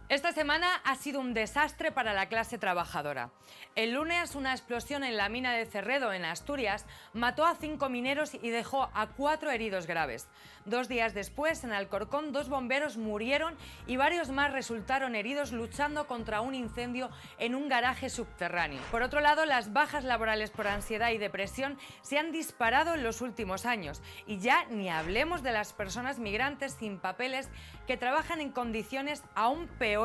Esta semana ha sido un desastre para la clase trabajadora. El lunes, una explosión en la mina de Cerredo, en Asturias, mató a 5 mineros y dejó a 4 heridos graves. 2 días después, en Alcorcón, 2 bomberos murieron y varios más resultaron heridos luchando contra un incendio en un garaje subterráneo. Por otro lado, las bajas laborales por ansiedad y depresión se han disparado en los últimos años. Y ya ni hablemos de las personas migrantes sin papeles que trabajan en condiciones aún peores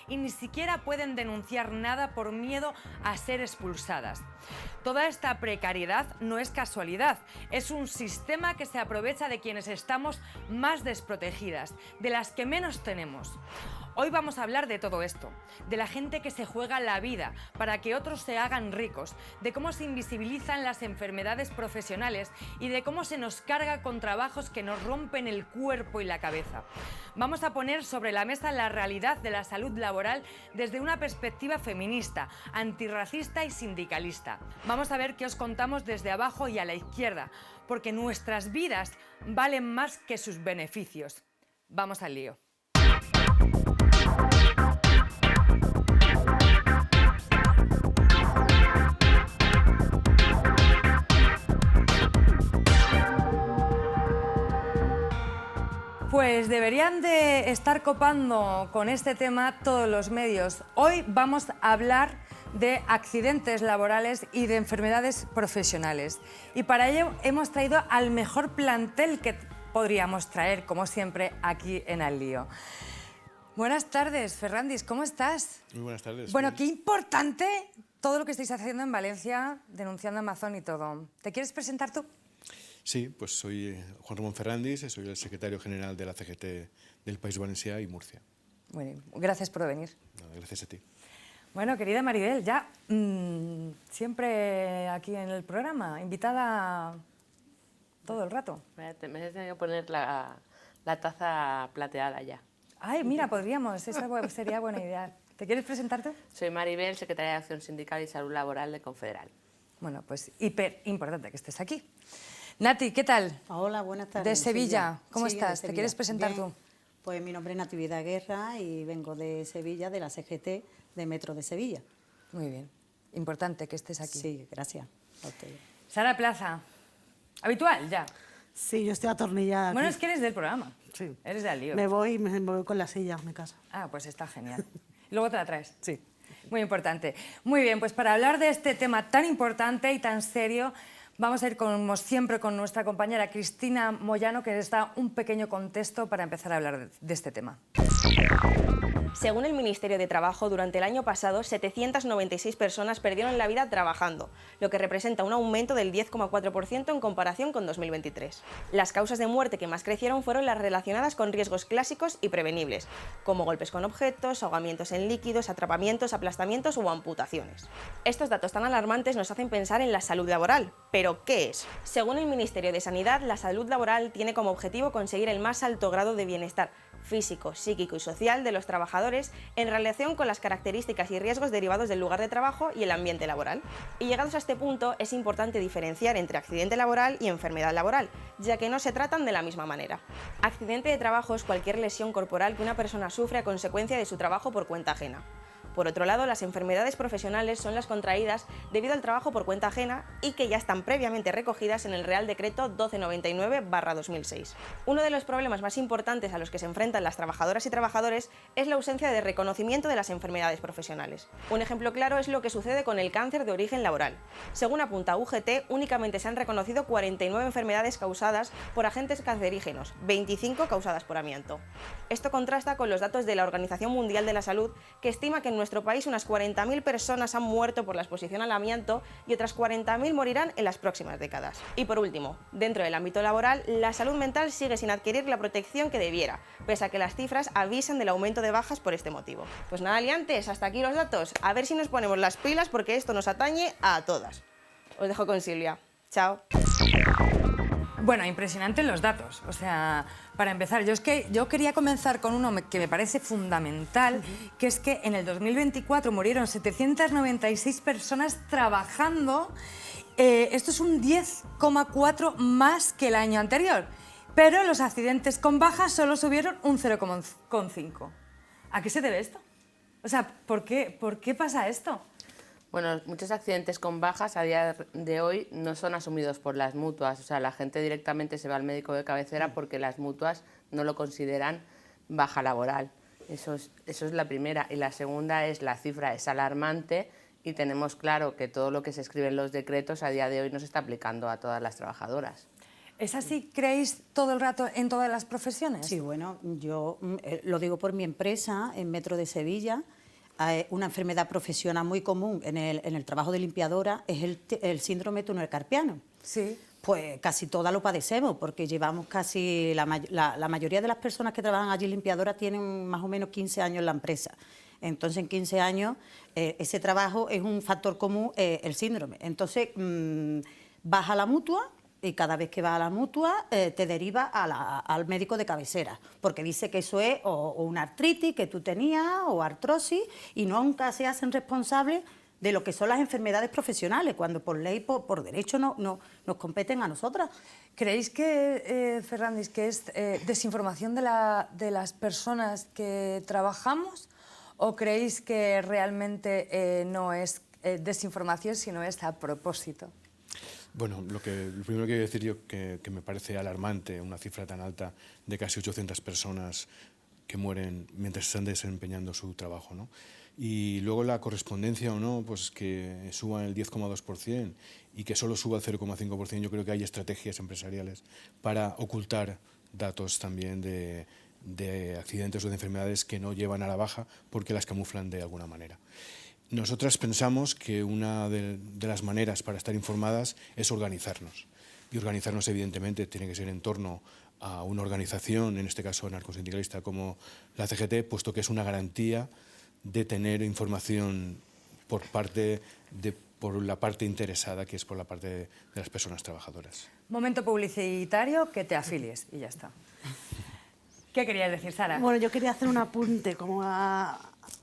y ni siquiera pueden denunciar nada por miedo a ser expulsadas. Toda esta precariedad no es casualidad, es un sistema que se aprovecha de quienes estamos más desprotegidas, de las que menos tenemos. Hoy vamos a hablar de todo esto, de la gente que se juega la vida para que otros se hagan ricos, de cómo se invisibilizan las enfermedades profesionales y de cómo se nos carga con trabajos que nos rompen el cuerpo y la cabeza. Vamos a poner sobre la mesa la realidad de la salud laboral desde una perspectiva feminista, antirracista y sindicalista. Vamos a ver qué os contamos desde abajo y a la izquierda, porque nuestras vidas valen más que sus beneficios. Vamos al lío. Pues deberían de estar copando con este tema todos los medios. Hoy vamos a hablar de accidentes laborales y de enfermedades profesionales. Y para ello hemos traído al mejor plantel que podríamos traer, como siempre, aquí en Al Lío. Buenas tardes, Ferrandis, ¿cómo estás? Muy buenas tardes. Bueno, qué importante todo lo que estáis haciendo en Valencia, denunciando a Amazon y todo. ¿Te quieres presentar tú? Sí, pues soy Juan Ramón Ferrandis, soy el secretario general de la CGT del País Valencià y Murcia. Muy bien, gracias por venir. Nada, gracias a ti. Bueno, querida Maribel, ya siempre aquí en el programa, invitada todo el rato. Me he tenido que poner la taza plateada ya. Ay, mira, podríamos, esa sería buena idea. ¿Te quieres presentarte? Soy Maribel, secretaria de Acción Sindical y Salud Laboral de Confederal. Bueno, pues hiper importante que estés aquí. Nati, ¿qué tal? Hola, buenas tardes. De Sevilla, ¿cómo Sí, estás? de Sevilla. ¿Te quieres presentar Bien. tú? Pues mi nombre es Natividad Guerra y vengo de Sevilla, de la CGT de Metro de Sevilla. Muy bien, importante que estés aquí. Sí, gracias a ustedes. Sara Plaza, habitual ya. Sí, yo estoy atornillada. Bueno, aquí. es que eres del programa. Sí. Eres de Al Lío. Me voy con la silla a mi casa. Ah, pues está genial. ¿Y luego te la traes? Sí. Muy importante. Muy bien, pues para hablar de este tema tan importante y tan serio, vamos a ir como siempre con nuestra compañera Cristina Moyano, que nos da un pequeño contexto para empezar a hablar de este tema. Según el Ministerio de Trabajo, durante el año pasado 796 personas perdieron la vida trabajando, lo que representa un aumento del 10,4% en comparación con 2023. Las causas de muerte que más crecieron fueron las relacionadas con riesgos clásicos y prevenibles, como golpes con objetos, ahogamientos en líquidos, atrapamientos, aplastamientos o amputaciones. Estos datos tan alarmantes nos hacen pensar en la salud laboral. ¿Pero qué es? Según el Ministerio de Sanidad, la salud laboral tiene como objetivo conseguir el más alto grado de bienestar físico, psíquico y social de los trabajadores en relación con las características y riesgos derivados del lugar de trabajo y el ambiente laboral. Y llegados a este punto, es importante diferenciar entre accidente laboral y enfermedad laboral, ya que no se tratan de la misma manera. Accidente de trabajo es cualquier lesión corporal que una persona sufre a consecuencia de su trabajo por cuenta ajena. Por otro lado, las enfermedades profesionales son las contraídas debido al trabajo por cuenta ajena y que ya están previamente recogidas en el Real Decreto 1299/2006. Uno de los problemas más importantes a los que se enfrentan las trabajadoras y trabajadores es la ausencia de reconocimiento de las enfermedades profesionales. Un ejemplo claro es lo que sucede con el cáncer de origen laboral. Según apunta UGT, únicamente se han reconocido 49 enfermedades causadas por agentes cancerígenos, 25 causadas por amianto. Esto contrasta con los datos de la Organización Mundial de la Salud, que estima que en nuestro país unas 40.000 personas han muerto por la exposición al amianto y otras 40.000 morirán en las próximas décadas. Y por último, dentro del ámbito laboral, la salud mental sigue sin adquirir la protección que debiera, pese a que las cifras avisan del aumento de bajas por este motivo. Pues nada, liantes, hasta aquí los datos. A ver si nos ponemos las pilas porque esto nos atañe a todas. Os dejo con Silvia. Chao. Bueno, impresionante los datos. O sea, para empezar, yo quería comenzar con uno que me parece fundamental, que es que en el 2024 murieron 796 personas trabajando. Esto es un 10,4 más que el año anterior. Pero los accidentes con bajas solo subieron un 0,5. ¿A qué se debe esto? O sea, ¿por qué pasa esto? Bueno, muchos accidentes con bajas a día de hoy no son asumidos por las mutuas. O sea, la gente directamente se va al médico de cabecera porque las mutuas no lo consideran baja laboral. Eso es la primera. Y la segunda es la cifra es alarmante y tenemos claro que todo lo que se escribe en los decretos a día de hoy no se está aplicando a todas las trabajadoras. ¿Es así, creéis, todo el rato en todas las profesiones? Sí, bueno, yo lo digo por mi empresa, en Metro de Sevilla. Una enfermedad profesional muy común en el trabajo de limpiadora es el síndrome túnel carpiano. Sí. Pues casi todas lo padecemos, porque llevamos casi, la mayoría de las personas que trabajan allí limpiadoras tienen más o menos 15 años en la empresa. Entonces, en 15 años, ese trabajo es un factor común, el síndrome. Entonces, vas a la mutua y cada vez que vas a la mutua te deriva al médico de cabecera, porque dice que eso es o una artritis que tú tenías o artrosis y nunca se hacen responsables de lo que son las enfermedades profesionales, cuando por ley, por derecho nos competen a nosotras. ¿Creéis que, Ferrandis, que es desinformación de las personas que trabajamos o creéis que realmente no es desinformación, sino es a propósito? Bueno, lo primero que quiero decir yo que me parece alarmante una cifra tan alta de casi 800 personas que mueren mientras están desempeñando su trabajo, ¿no? Y luego la correspondencia o no, pues que suba el 10,2% y que solo suba el 0,5%, yo creo que hay estrategias empresariales para ocultar datos también de accidentes o de enfermedades que no llevan a la baja porque las camuflan de alguna manera. Nosotras pensamos que una de las maneras para estar informadas es organizarnos. Y organizarnos, evidentemente, tiene que ser en torno a una organización, en este caso anarcosindicalista como la CGT, puesto que es una garantía de tener información por la parte interesada, que es por la parte de las personas trabajadoras. Momento publicitario, que te afilies y ya está. ¿Qué querías decir, Sara? Bueno, yo quería hacer un apunte. Como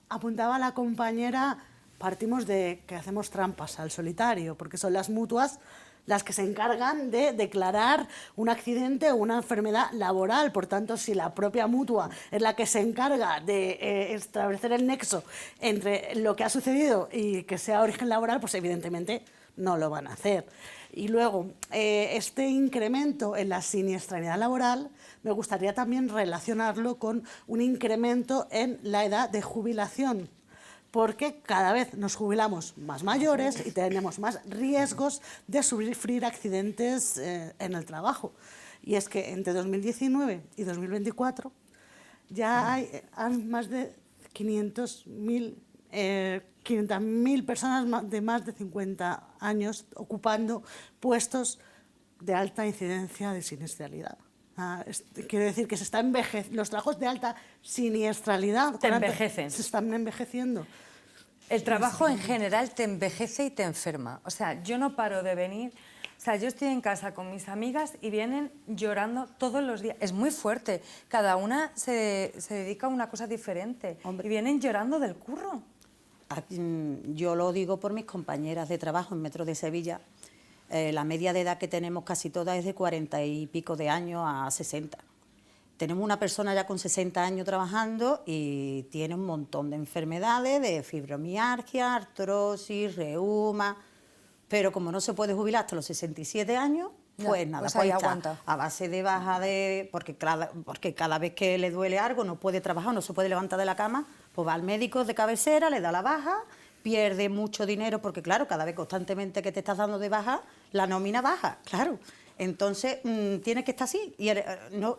apuntaba la compañera, partimos de que hacemos trampas al solitario, porque son las mutuas las que se encargan de declarar un accidente o una enfermedad laboral. Por tanto, si la propia mutua es la que se encarga de establecer el nexo entre lo que ha sucedido y que sea origen laboral, pues evidentemente no lo van a hacer. Y luego, este incremento en la siniestralidad laboral me gustaría también relacionarlo con un incremento en la edad de jubilación, porque cada vez nos jubilamos más mayores y tenemos más riesgos de sufrir accidentes en el trabajo. Y es que entre 2019 y 2024 ya hay más de 500.000 personas de más de 50 años ocupando puestos de alta incidencia de siniestralidad. Quiere decir que los trabajos de alta siniestralidad se están envejeciendo. El trabajo en general te envejece y te enferma. O sea, yo no paro de venir. O sea, yo estoy en casa con mis amigas y vienen llorando todos los días. Es muy fuerte. Cada una se dedica a una cosa diferente. Hombre. Y vienen llorando del curro. Yo lo digo por mis compañeras de trabajo en Metro de Sevilla. La media de edad que tenemos casi todas es de 40 y pico de años a 60. Tenemos una persona ya con 60 años trabajando y tiene un montón de enfermedades, de fibromialgia, artrosis, reuma, pero como no se puede jubilar hasta los 67 años, pues nada, pues ahí está aguanta. a base de baja porque cada vez que le duele algo, no puede trabajar, no se puede levantar de la cama, pues va al médico de cabecera, le da la baja, pierde mucho dinero, porque claro, cada vez constantemente que te estás dando de baja, la nómina baja, claro. Entonces, tiene que estar así. Y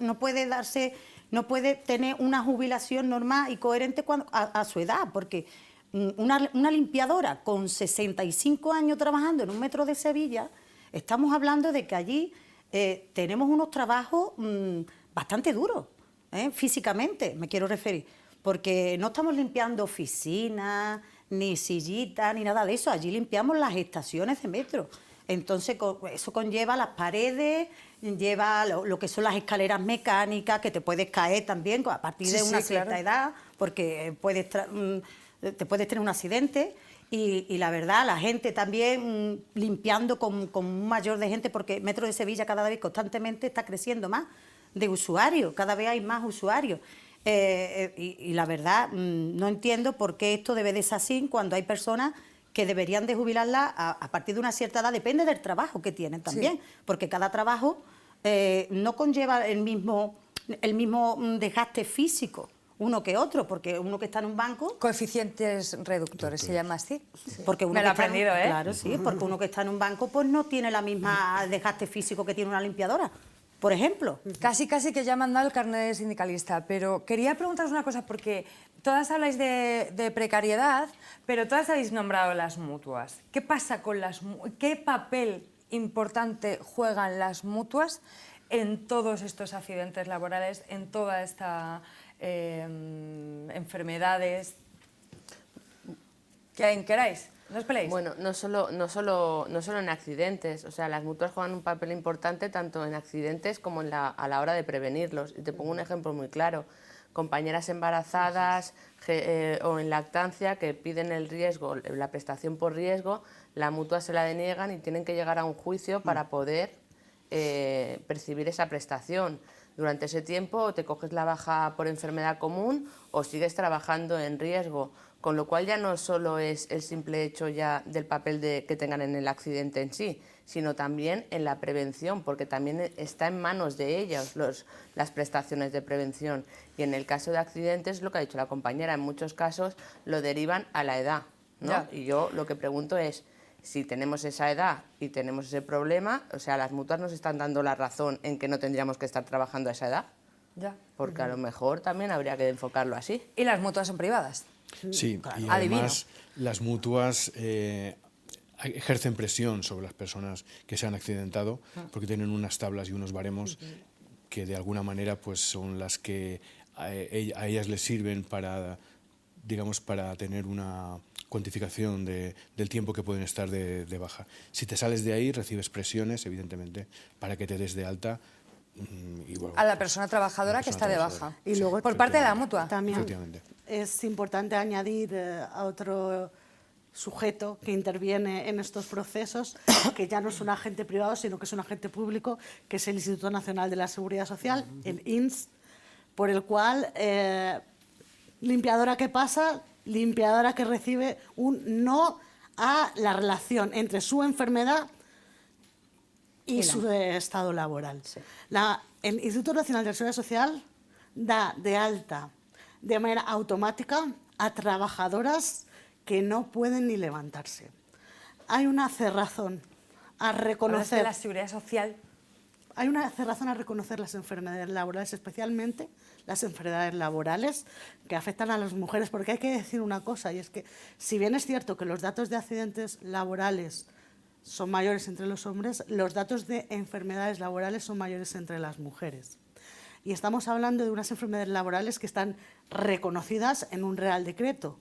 no puede tener una jubilación normal y coherente a su edad, porque una limpiadora con 65 años trabajando en un metro de Sevilla, estamos hablando de que allí tenemos unos trabajos bastante duros, físicamente, me quiero referir, porque no estamos limpiando oficinas, ni sillitas, ni nada de eso. Allí limpiamos las estaciones de metro. Entonces, eso conlleva las paredes, lleva lo que son las escaleras mecánicas, que te puedes caer también a partir de una cierta edad, porque te puedes tener un accidente. Y la verdad, la gente también limpiando con un mayor de gente, porque Metro de Sevilla cada vez constantemente está creciendo más de usuarios, cada vez hay más usuarios. Y la verdad, no entiendo por qué esto debe de ser así cuando hay personas que deberían de jubilarla a partir de una cierta edad, depende del trabajo que tienen también, porque cada trabajo no conlleva el mismo desgaste físico uno que otro, porque uno que está en un banco... Coeficientes reductores, se llama así. Porque uno Me lo he que está aprendido, ¿eh? Claro, sí, porque uno que está en un banco pues no tiene la misma desgaste físico que tiene una limpiadora, por ejemplo. Casi que ya me han dado el carnet de sindicalista, pero quería preguntaros una cosa, porque todas habláis de precariedad, pero todas habéis nombrado las mutuas. ¿Qué pasa con qué papel importante juegan las mutuas en todos estos accidentes laborales, en toda esta enfermedades? ¿Quién queráis? ¿No os peleéis? Bueno, no solo en accidentes, o sea, las mutuas juegan un papel importante tanto en accidentes como a la hora de prevenirlos. Y te pongo un ejemplo muy claro. Compañeras embarazadas o en lactancia que piden el riesgo, la prestación por riesgo, la mutua se la deniegan y tienen que llegar a un juicio para poder percibir esa prestación. Durante ese tiempo te coges la baja por enfermedad común o sigues trabajando en riesgo, con lo cual ya no solo es el simple hecho ya del papel que tengan en el accidente en sí, sino también en la prevención, porque también está en manos de ellas las prestaciones de prevención. Y en el caso de accidentes, lo que ha dicho la compañera, en muchos casos lo derivan a la edad, ¿no? Y yo lo que pregunto es, si tenemos esa edad y tenemos ese problema, o sea, las mutuas nos están dando la razón en que no tendríamos que estar trabajando a esa edad. Ya. Porque a lo mejor también habría que enfocarlo así. ¿Y las mutuas son privadas? Sí, Claro. y Adivino. además las mutuas ejercen presión sobre las personas que se han accidentado porque tienen unas tablas y unos baremos que de alguna manera pues son las que a ellas les sirven para, digamos, para tener una cuantificación del tiempo que pueden estar de baja. Si te sales de ahí, recibes presiones, evidentemente, para que te des de alta. Y bueno, A la persona trabajadora que está de baja. Y luego Por parte de la mutua. también Efectivamente. es importante añadir a otro sujeto que interviene en estos procesos, que ya no es un agente privado, sino que es un agente público, que es el Instituto Nacional de la Seguridad Social, el INS, por el cual limpiadora que pasa, limpiadora que recibe un no a la relación entre su enfermedad y su estado laboral. El Instituto Nacional de la Seguridad Social da de alta de manera automática a trabajadoras que no pueden ni levantarse. Hay una cerrazón a Hablas de reconocer... la seguridad social. Hay una cerrazón a reconocer las enfermedades laborales, especialmente las enfermedades laborales que afectan a las mujeres, porque hay que decir una cosa, y es que si bien es cierto que los datos de accidentes laborales son mayores entre los hombres, los datos de enfermedades laborales son mayores entre las mujeres. Y estamos hablando de unas enfermedades laborales que están reconocidas en un Real Decreto.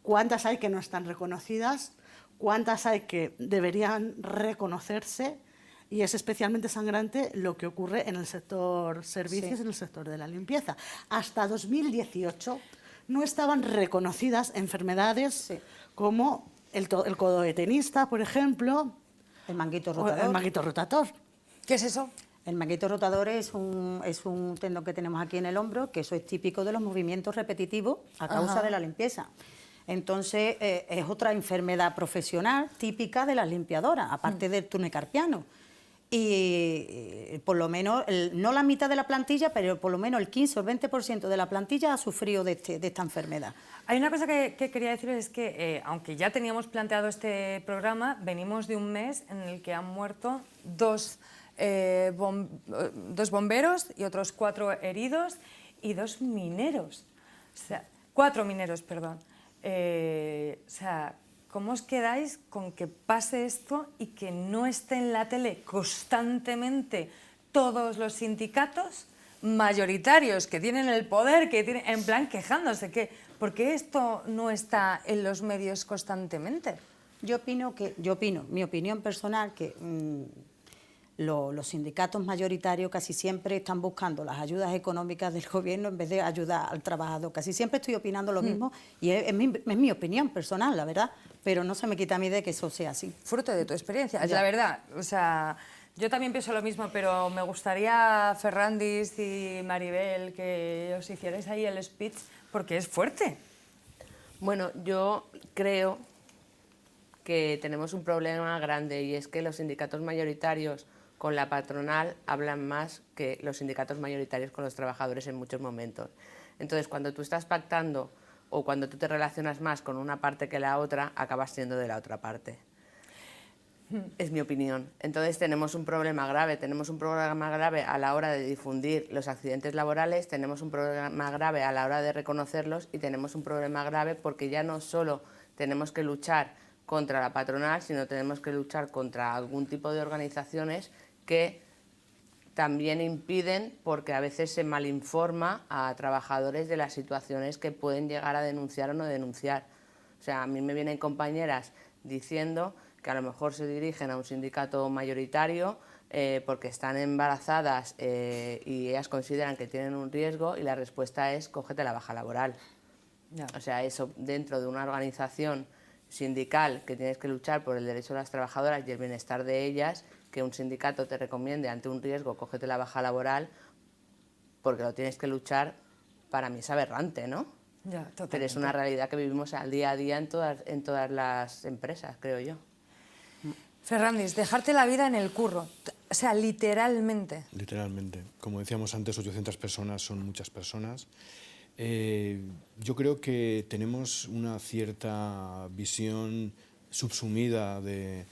¿Cuántas hay que no están reconocidas? ¿Cuántas hay que deberían reconocerse? Y es especialmente sangrante lo que ocurre en el sector servicios y en el sector de la limpieza. Hasta 2018 no estaban reconocidas enfermedades como el codo de tenista, por ejemplo, El manguito o rotador. el manguito rotator. ¿Qué es eso? El manguito rotador es un tendón que tenemos aquí en el hombro, que eso es típico de los movimientos repetitivos a causa de la limpieza. Entonces, es otra enfermedad profesional típica de las limpiadoras, aparte del túnel carpiano. Y por lo menos, no la mitad de la plantilla, pero por lo menos el 15 o el 20% de la plantilla ha sufrido de esta enfermedad. Hay una cosa que quería decir, es que aunque ya teníamos planteado este programa, venimos de un mes en el que han muerto dos bomberos y otros 4 heridos y 2 mineros. O sea, 4 mineros, perdón. O sea, ¿cómo os quedáis con que pase esto y que no esté en la tele constantemente todos los sindicatos mayoritarios que tienen el poder, que tienen, en plan quejándose? ¿Por qué esto no está en los medios constantemente? Yo opino, mi opinión personal, que los sindicatos mayoritarios casi siempre están buscando las ayudas económicas del gobierno en vez de ayudar al trabajador. Casi siempre estoy opinando lo mismo y es mi opinión personal, la verdad, pero no se me quita a mí de que eso sea así. Fruto de tu experiencia, es Ya. la verdad. O sea, Yo también pienso lo mismo, pero me gustaría, Ferrandis y Maribel, que os hicierais ahí el speech, porque es fuerte. Bueno, yo creo que tenemos un problema grande y es que los sindicatos mayoritarios con la patronal hablan más que los sindicatos mayoritarios con los trabajadores en muchos momentos. Entonces, cuando tú estás pactando o cuando tú te relacionas más con una parte que la otra, acabas siendo de la otra parte. Es mi opinión. Entonces tenemos un problema grave a la hora de difundir los accidentes laborales, tenemos un problema grave a la hora de reconocerlos y tenemos un problema grave porque ya no solo tenemos que luchar contra la patronal, sino tenemos que luchar contra algún tipo de organizaciones que también impiden, porque a veces se malinforma a trabajadores de las situaciones que pueden llegar a denunciar o no denunciar. O sea, a mí me vienen compañeras diciendo que a lo mejor se dirigen a un sindicato mayoritario porque están embarazadas y ellas consideran que tienen un riesgo y la respuesta es cógete la baja laboral. Ya. O sea, eso dentro de una organización sindical que tienes que luchar por el derecho de las trabajadoras y el bienestar de ellas, que un sindicato te recomiende ante un riesgo cógete la baja laboral porque lo tienes que luchar, para mí es aberrante, ¿no? Ya, totalmente. Pero es una realidad que vivimos al día a día en todas las empresas, creo yo. Ferrandis, dejarte la vida en el curro, o sea, literalmente. Literalmente. Como decíamos antes, 800 personas son muchas personas. Yo creo que tenemos una cierta visión subsumida de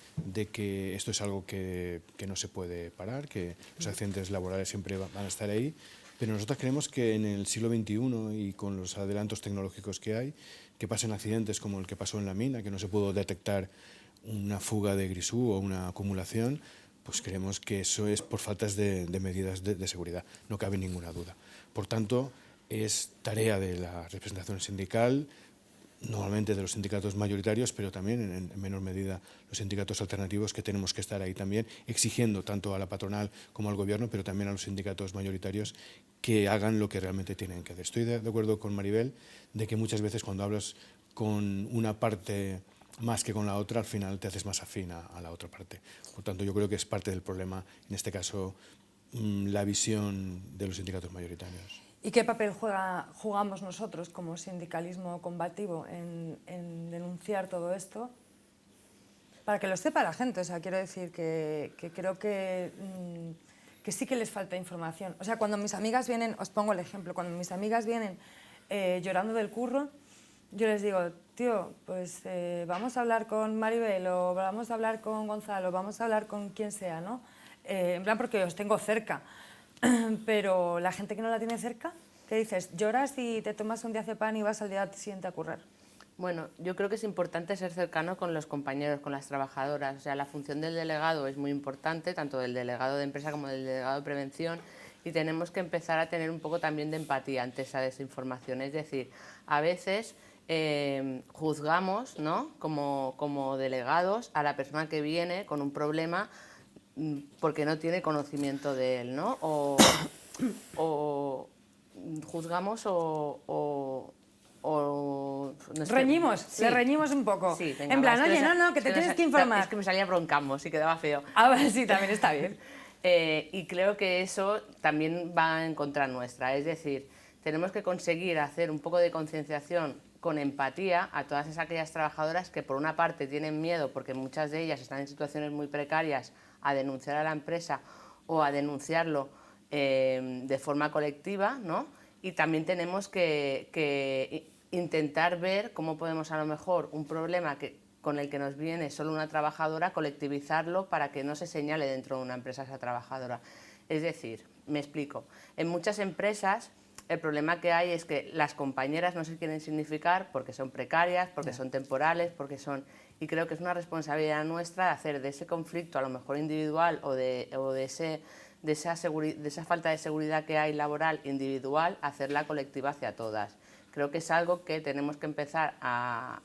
que esto es algo que no se puede parar, que los accidentes laborales siempre van a estar ahí, pero nosotros creemos que en el siglo XXI y con los adelantos tecnológicos que hay, que pasen accidentes como el que pasó en la mina, que no se pudo detectar una fuga de grisú o una acumulación, pues creemos que eso es por faltas de medidas de seguridad, no cabe ninguna duda. Por tanto, es tarea de la representación sindical, normalmente de los sindicatos mayoritarios, pero también en menor medida los sindicatos alternativos, que tenemos que estar ahí también exigiendo tanto a la patronal como al gobierno, pero también a los sindicatos mayoritarios que hagan lo que realmente tienen que hacer. Estoy de acuerdo con Maribel de que muchas veces cuando hablas con una parte más que con la otra, al final te haces más afín a la otra parte. Por tanto, yo creo que es parte del problema, en este caso, la visión de los sindicatos mayoritarios. ¿Y qué papel jugamos nosotros como sindicalismo combativo en denunciar todo esto? Para que lo sepa la gente, o sea, quiero decir que creo que sí que les falta información. O sea, cuando mis amigas vienen, os pongo el ejemplo, cuando mis amigas vienen llorando del curro, yo les digo, tío, pues vamos a hablar con Maribel o vamos a hablar con Gonzalo, vamos a hablar con quien sea, ¿no? En plan porque os tengo cerca. Pero la gente que no la tiene cerca, ¿qué dices? Lloras y te tomas un diazepam y vas al día siguiente a currar. Bueno, yo creo que es importante ser cercano con los compañeros, con las trabajadoras. O sea, la función del delegado es muy importante, tanto del delegado de empresa como del delegado de prevención, y tenemos que empezar a tener un poco también de empatía ante esa desinformación. Es decir, a veces juzgamos, ¿no?, como delegados a la persona que viene con un problema porque no tiene conocimiento de él, ¿no? O juzgamos o no sé, reñimos, sí. le reñimos un poco. Sí, venga, en plan, va, oye, no, que te tienes que informar. Es que me salía broncamos y quedaba feo. Ah, vale, sí, también está bien. Y creo que eso también va en contra nuestra, es decir, tenemos que conseguir hacer un poco de concienciación con empatía a todas aquellas trabajadoras que por una parte tienen miedo porque muchas de ellas están en situaciones muy precarias a denunciar a la empresa o a denunciarlo de forma colectiva, ¿no? Y también tenemos que intentar ver cómo podemos a lo mejor un problema con el que nos viene solo una trabajadora, colectivizarlo para que no se señale dentro de una empresa esa trabajadora. Es decir, me explico, en muchas empresas el problema que hay es que las compañeras no se quieren significar porque son precarias, porque son temporales, porque son... Y creo que es una responsabilidad nuestra hacer de ese conflicto, a lo mejor individual, o de esa falta de seguridad que hay laboral individual, hacerla colectiva hacia todas. Creo que es algo que tenemos que empezar a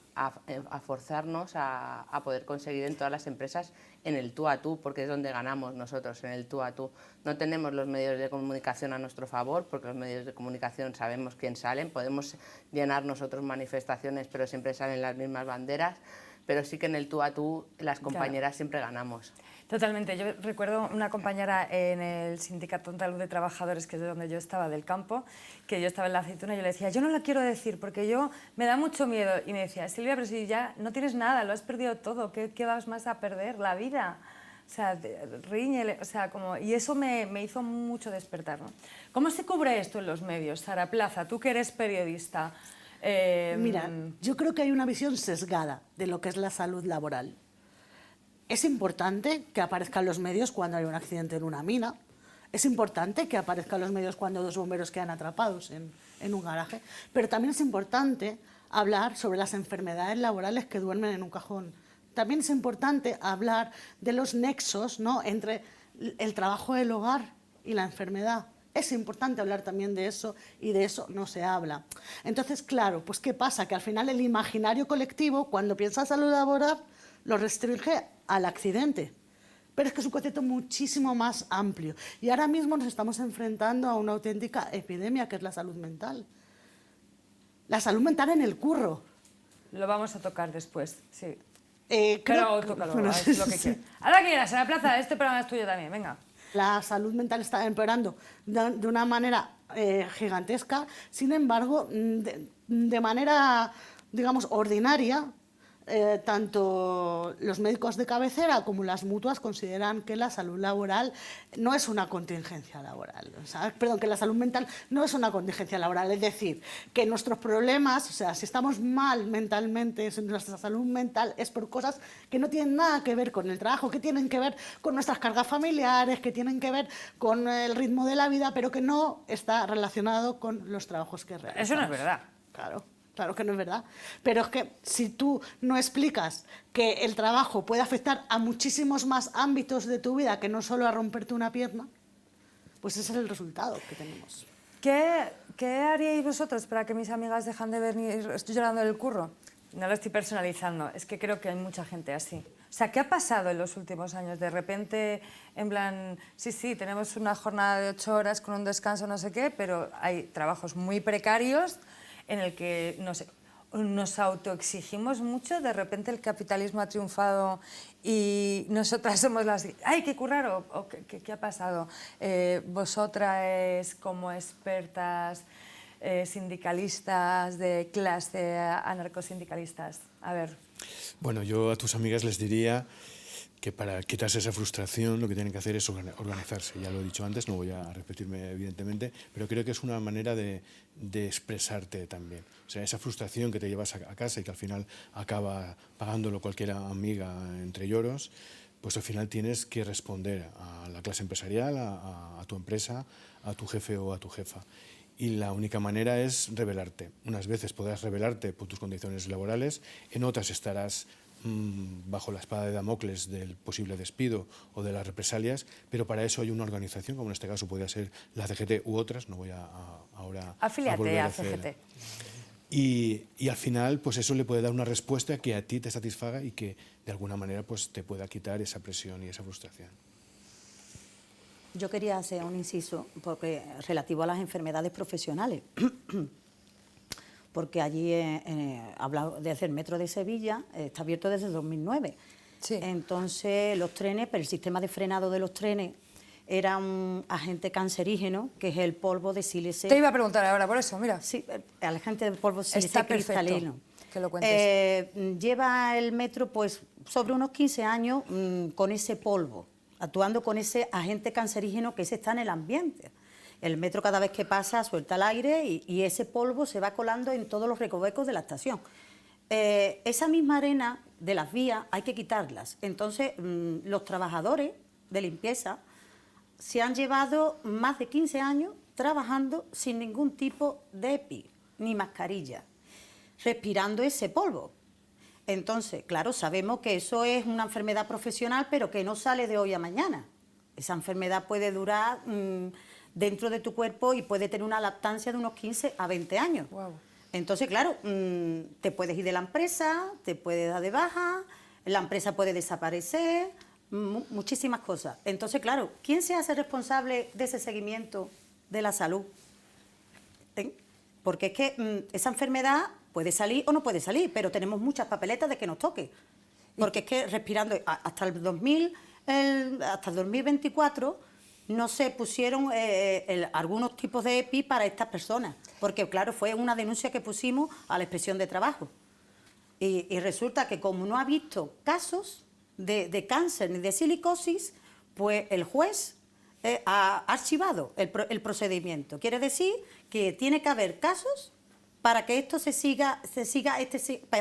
forzarnos a poder conseguir en todas las empresas en el tú a tú, porque es donde ganamos nosotros, en el tú a tú. No tenemos los medios de comunicación a nuestro favor, porque los medios de comunicación sabemos quién salen, podemos llenar nosotros manifestaciones, pero siempre salen las mismas banderas, pero sí que en el tú a tú las compañeras siempre ganamos. Totalmente. Yo recuerdo una compañera en el Sindicato Andaluz de Trabajadores, que es de donde yo estaba, del campo, que yo estaba en la aceituna, y yo le decía, yo no la quiero decir porque yo me da mucho miedo. Y me decía, Silvia, pero si ya no tienes nada, lo has perdido todo, ¿qué vas más a perder? La vida. O sea, ríñele, o sea, como... Y eso me hizo mucho despertar, ¿no? ¿Cómo se cubre esto en los medios? Sara Plaza, tú que eres periodista. Mira, yo creo que hay una visión sesgada de lo que es la salud laboral. Es importante que aparezcan los medios cuando hay un accidente en una mina. Es importante que aparezcan los medios cuando 2 bomberos quedan atrapados en un garaje. Pero también es importante hablar sobre las enfermedades laborales que duermen en un cajón. También es importante hablar de los nexos, ¿no?, entre el trabajo del hogar y la enfermedad. Es importante hablar también de eso y de eso no se habla. Entonces, claro, pues ¿qué pasa? Que al final el imaginario colectivo, cuando piensa en salud laboral, lo restringe al accidente. Pero es que es un concepto muchísimo más amplio. Y ahora mismo nos estamos enfrentando a una auténtica epidemia, que es la salud mental. La salud mental en el curro. Lo vamos a tocar después, sí. Creo, tócalo, bueno, haz lo que sí. quieras. Ahora que quieras, Sara Plaza, este programa es tuyo también, venga. La salud mental está empeorando de una manera gigantesca. Sin embargo, de manera, digamos, ordinaria, tanto los médicos de cabecera como las mutuas consideran que la salud laboral no es una contingencia laboral. O sea, perdón, que la salud mental no es una contingencia laboral. Es decir, que nuestros problemas, o sea, si estamos mal mentalmente, nuestra salud mental es por cosas que no tienen nada que ver con el trabajo, que tienen que ver con nuestras cargas familiares, que tienen que ver con el ritmo de la vida, pero que no está relacionado con los trabajos que realizamos. Eso no es verdad. Claro. Claro que no es verdad. Pero es que si tú no explicas que el trabajo puede afectar a muchísimos más ámbitos de tu vida que no solo a romperte una pierna, pues ese es el resultado que tenemos. ¿Qué haríais vosotros para que mis amigas dejan de venir? Estoy llorando del curro. No lo estoy personalizando, es que creo que hay mucha gente así. O sea, ¿qué ha pasado en los últimos años? De repente, en plan, sí, tenemos una jornada de 8 horas con un descanso, no sé qué, pero hay trabajos muy precarios en el que nos autoexigimos mucho, de repente el capitalismo ha triunfado y nosotras somos las... ¡Ay, qué currar! ¿O qué ha pasado? Vosotras, como expertas sindicalistas de clase, anarcosindicalistas, a ver. Bueno, yo a tus amigas les diría que para quitarse esa frustración lo que tienen que hacer es organizarse. Ya lo he dicho antes, no voy a repetirme evidentemente, pero creo que es una manera de expresarte también. O sea, esa frustración que te llevas a casa y que al final acaba pagándolo cualquier amiga entre lloros, pues al final tienes que responder a la clase empresarial, a tu empresa, a tu jefe o a tu jefa. Y la única manera es rebelarte. Unas veces podrás rebelarte por tus condiciones laborales, en otras estarás bajo la espada de Damocles del posible despido o de las represalias, pero para eso hay una organización, como en este caso podría ser la CGT u otras, no voy ahora a volver a hacer. CGT. Y al final, pues eso le puede dar una respuesta que a ti te satisfaga y que de alguna manera pues te pueda quitar esa presión y esa frustración. Yo quería hacer un inciso porque, relativo a las enfermedades profesionales. Porque allí, hablado desde el metro de Sevilla, está abierto desde 2009. Sí. Entonces, los trenes, pero el sistema de frenado de los trenes era un agente cancerígeno, que es el polvo de sílice. Te iba a preguntar ahora por eso, mira. Sí, el agente del polvo sílice Está perfecto cristalino. que lo cuentes. Lleva el metro pues sobre unos 15 años con ese polvo, actuando con ese agente cancerígeno que ese está en el ambiente. El metro cada vez que pasa suelta el aire y ese polvo se va colando en todos los recovecos de la estación. Esa misma arena de las vías hay que quitarlas. Entonces, los trabajadores de limpieza se han llevado más de 15 años trabajando sin ningún tipo de EPI ni mascarilla, respirando ese polvo. Entonces, claro, sabemos que eso es una enfermedad profesional, pero que no sale de hoy a mañana. Esa enfermedad puede durar dentro de tu cuerpo y puede tener una lactancia de unos 15 a 20 años. Wow. Entonces, claro, te puedes ir de la empresa, te puedes dar de baja, la empresa puede desaparecer, muchísimas cosas. Entonces, claro, ¿quién se hace responsable de ese seguimiento de la salud? Porque es que esa enfermedad puede salir o no puede salir, pero tenemos muchas papeletas de que nos toque. Porque es que respirando hasta el 2000 hasta 2024 no se pusieron algunos tipos de EPI para estas personas, porque claro, fue una denuncia que pusimos a la Inspección de Trabajo. Y resulta que como no ha visto casos de cáncer ni de silicosis, pues el juez ha archivado el procedimiento. Quiere decir que tiene que haber casos para que esto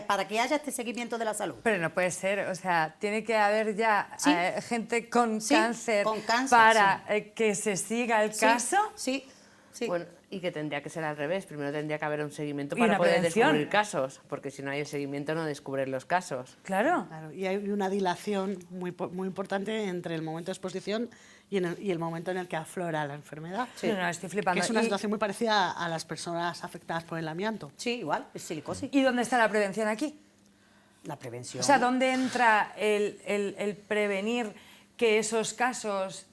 para que haya este seguimiento de la salud. Pero no puede ser, o sea, tiene que haber ya Sí. Gente con, Sí, cáncer con cáncer, para que se siga el Sí, caso. Sí, sí. Bueno, y que tendría que ser al revés. Primero tendría que haber un seguimiento Y para una poder prevención. descubrir casos, porque si no hay el seguimiento no descubren los casos. Claro. Claro, y hay una dilación muy importante entre el momento de exposición y el momento en el que aflora la enfermedad. No, no, estoy flipando. Que es una ¿Y- situación muy parecida a las personas afectadas por el amianto. Sí, igual, es silicosis. ¿Y dónde está la prevención aquí? La prevención. O sea, ¿dónde entra el prevenir que esos casos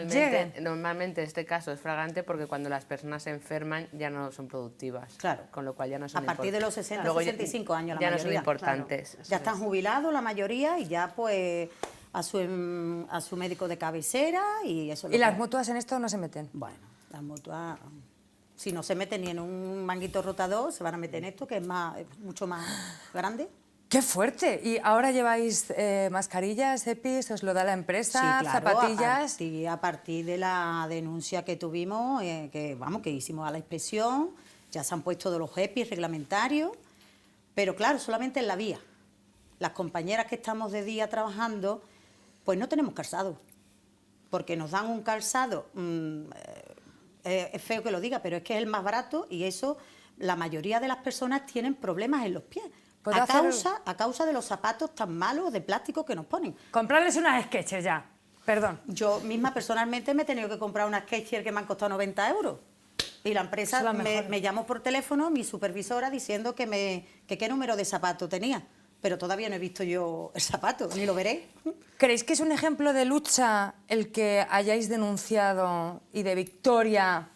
lleguen? Normalmente este caso es flagrante porque cuando las personas se enferman ya no son productivas. Claro. Con lo cual ya no son A partir de los 60, Luego 65 años la ya no mayoría. son importantes. Claro. Ya están jubilados la mayoría y ya pues a su médico de cabecera y eso es lo ¿Y las que- mutuas en esto no se meten? Bueno, las mutuas, si no se meten ni en un manguito rotador, se van a meter en esto, que es mucho más grande. ¡Qué fuerte! ¿Y ahora lleváis mascarillas, EPIs, os lo da la empresa, Sí, claro, zapatillas? a partir de la denuncia que tuvimos, que hicimos a la inspección, ya se han puesto todos los EPIs reglamentarios, pero claro, solamente en la vía. Las compañeras que estamos de día trabajando, pues no tenemos calzado, porque nos dan un calzado, es feo que lo diga, pero es que es el más barato y eso, la mayoría de las personas tienen problemas en los pies, ¿Puedo a hacer- causa de los zapatos tan malos de plástico que nos ponen. Comprarles unas sketches ya. Perdón. Yo misma personalmente me he tenido que comprar unas Skechers que me han costado 90 euros. Y la empresa Eso es lo mejor. me llamó por teléfono, mi supervisora, diciendo que qué número de zapato tenía. Pero todavía no he visto yo el zapato, ni lo veré. ¿Creéis que es un ejemplo de lucha el que hayáis denunciado y de victoria,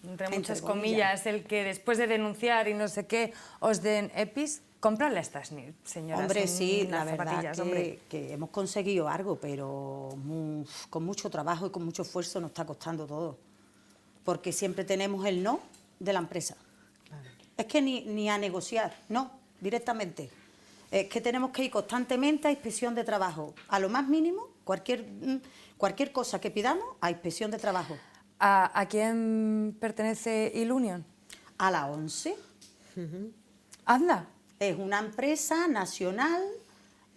entre muchas comillas, el que después de denunciar y no sé qué, os den EPIs? Comprarle a estas señoras Hombre, sí, la unas verdad zapatillas, hombre. que hemos conseguido algo, pero con mucho trabajo y con mucho esfuerzo nos está costando todo. Porque siempre tenemos el no de la empresa. Es que ni a negociar, no, directamente. Es que tenemos que ir constantemente a inspección de trabajo. A lo más mínimo, cualquier cosa que pidamos, a inspección de trabajo. ¿A quién pertenece Ilunion? A la ONCE. Anda. Es una empresa nacional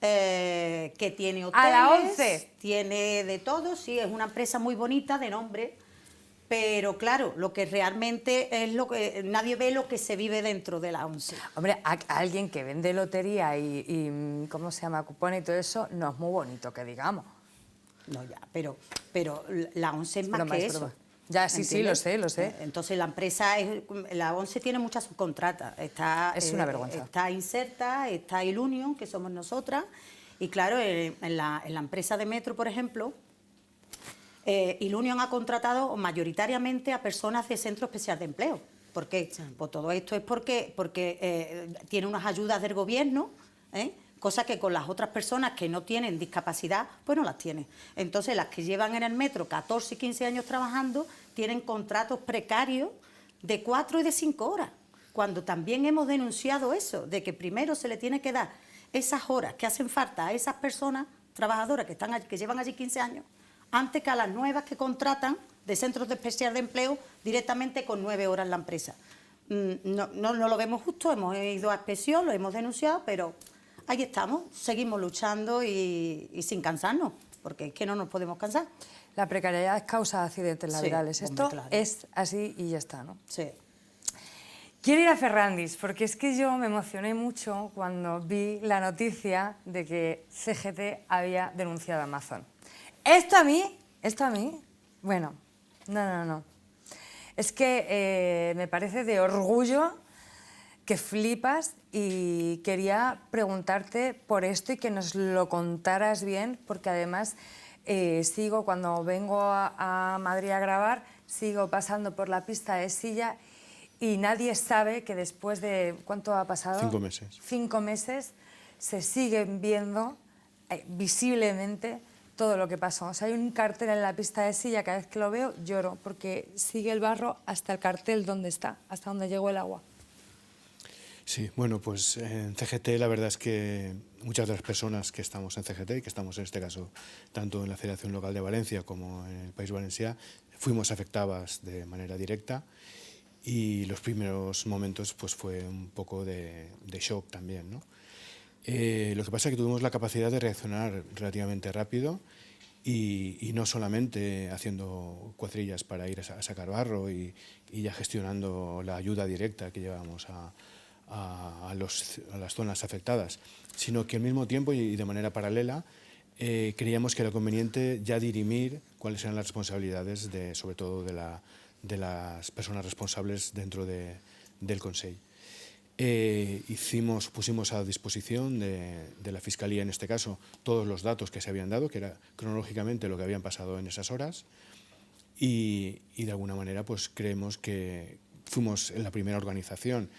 que tiene hoteles, ¿A la ONCE? tiene de todo, sí, es una empresa muy bonita de nombre, pero claro, lo que realmente es lo que nadie ve lo que se vive dentro de la ONCE. Hombre, a alguien que vende lotería y ¿cómo se llama? Cupones y todo eso, no es muy bonito que digamos. No, ya, pero la ONCE es más Broma, que es eso. broma. Ya, sí, sí, lo sé, lo sé. Entonces la ONCE tiene muchas subcontratas. Es una vergüenza. Está Inserta, está Ilunion, que somos nosotras, y claro, en la empresa de Metro, por ejemplo, Ilunion ha contratado mayoritariamente a personas de Centro Especial de Empleo. ¿Por qué? Pues todo esto es porque tiene unas ayudas del gobierno, cosa que con las otras personas que no tienen discapacidad, pues no las tienen. Entonces, las que llevan en el metro 14 y 15 años trabajando, tienen contratos precarios de 4 y de 5 horas, cuando también hemos denunciado eso, de que primero se le tiene que dar esas horas que hacen falta a esas personas trabajadoras que llevan allí 15 años, antes que a las nuevas que contratan de centros de especial de empleo directamente con 9 horas la empresa. No lo vemos justo, hemos ido a inspección, lo hemos denunciado, pero ahí estamos, seguimos luchando y sin cansarnos, porque es que no nos podemos cansar. La precariedad causa accidentes Sí, laborales. hombre, Esto claro. es así y ya está, ¿no? Sí. Quiero ir a Ferrandis, porque es que yo me emocioné mucho cuando vi la noticia de que CGT había denunciado a Amazon. Esto a mí, bueno, no. Es que me parece de orgullo que flipas y quería preguntarte por esto y que nos lo contaras bien, porque además sigo, cuando vengo a Madrid a grabar, sigo pasando por la pista de Silla y nadie sabe que después de, ¿cuánto ha pasado? 5 meses. 5 meses se siguen viendo visiblemente todo lo que pasó. O sea, hay un cartel en la pista de silla, cada vez que lo veo lloro, porque sigue el barro hasta el cartel donde está, hasta donde llegó el agua. Sí, bueno, pues en CGT la verdad es que muchas de las personas que estamos en CGT, y que estamos en este caso tanto en la Federación Local de Valencia como en el País Valencià, fuimos afectadas de manera directa, y los primeros momentos pues fue un poco de shock también, ¿no? Lo que pasa es que tuvimos la capacidad de reaccionar relativamente rápido, y no solamente haciendo cuadrillas para ir a sacar barro y ya gestionando la ayuda directa que llevábamos a las zonas afectadas, sino que al mismo tiempo y de manera paralela creíamos que era conveniente ya dirimir cuáles eran las responsabilidades, sobre todo de las personas responsables dentro del Consell. Pusimos a disposición de la Fiscalía, en este caso, todos los datos que se habían dado, que era cronológicamente lo que habían pasado en esas horas, y de alguna manera pues creemos que fuimos la primera organización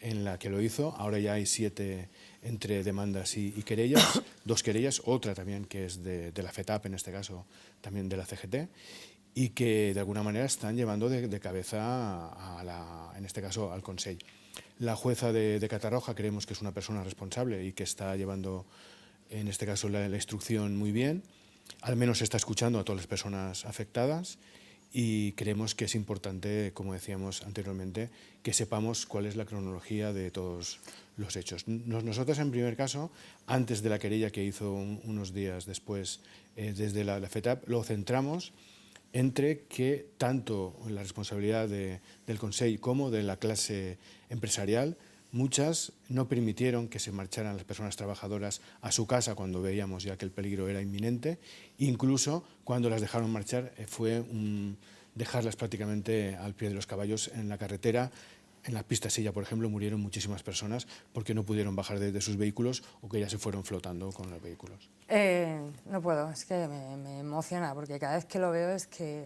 en la que lo hizo. Ahora ya hay 7 entre demandas y querellas, 2 querellas, otra también que es de la FETAP, en este caso también de la CGT, y que de alguna manera están llevando de cabeza, en este caso, al Consell. La jueza de Catarroja creemos que es una persona responsable y que está llevando, en este caso, la instrucción muy bien. Al menos está escuchando a todas las personas afectadas, y creemos que es importante, como decíamos anteriormente, que sepamos cuál es la cronología de todos los hechos. Nosotros, en primer caso, antes de la querella que hizo unos días después desde la FETAP, lo centramos entre que tanto la responsabilidad del Consell como de la clase empresarial, muchas no permitieron que se marcharan las personas trabajadoras a su casa cuando veíamos ya que el peligro era inminente. Incluso cuando las dejaron marchar fue dejarlas prácticamente al pie de los caballos en la carretera. En la pista silla, por ejemplo, murieron muchísimas personas porque no pudieron bajar de sus vehículos, o que ya se fueron flotando con los vehículos. No puedo, es que me emociona, porque cada vez que lo veo es que...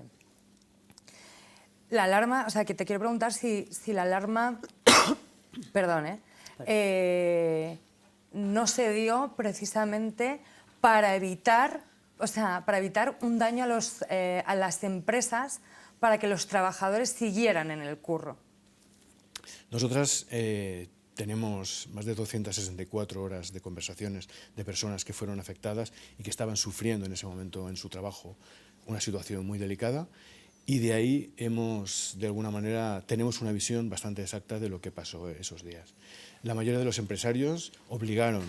La alarma, o sea, que te quiero preguntar si la alarma... Perdón, no se dio precisamente para evitar, un daño a las empresas, para que los trabajadores siguieran en el curro. Nosotras tenemos más de 264 horas de conversaciones de personas que fueron afectadas y que estaban sufriendo en ese momento en su trabajo una situación muy delicada. Y de ahí de alguna manera, tenemos una visión bastante exacta de lo que pasó esos días. La mayoría de los empresarios obligaron,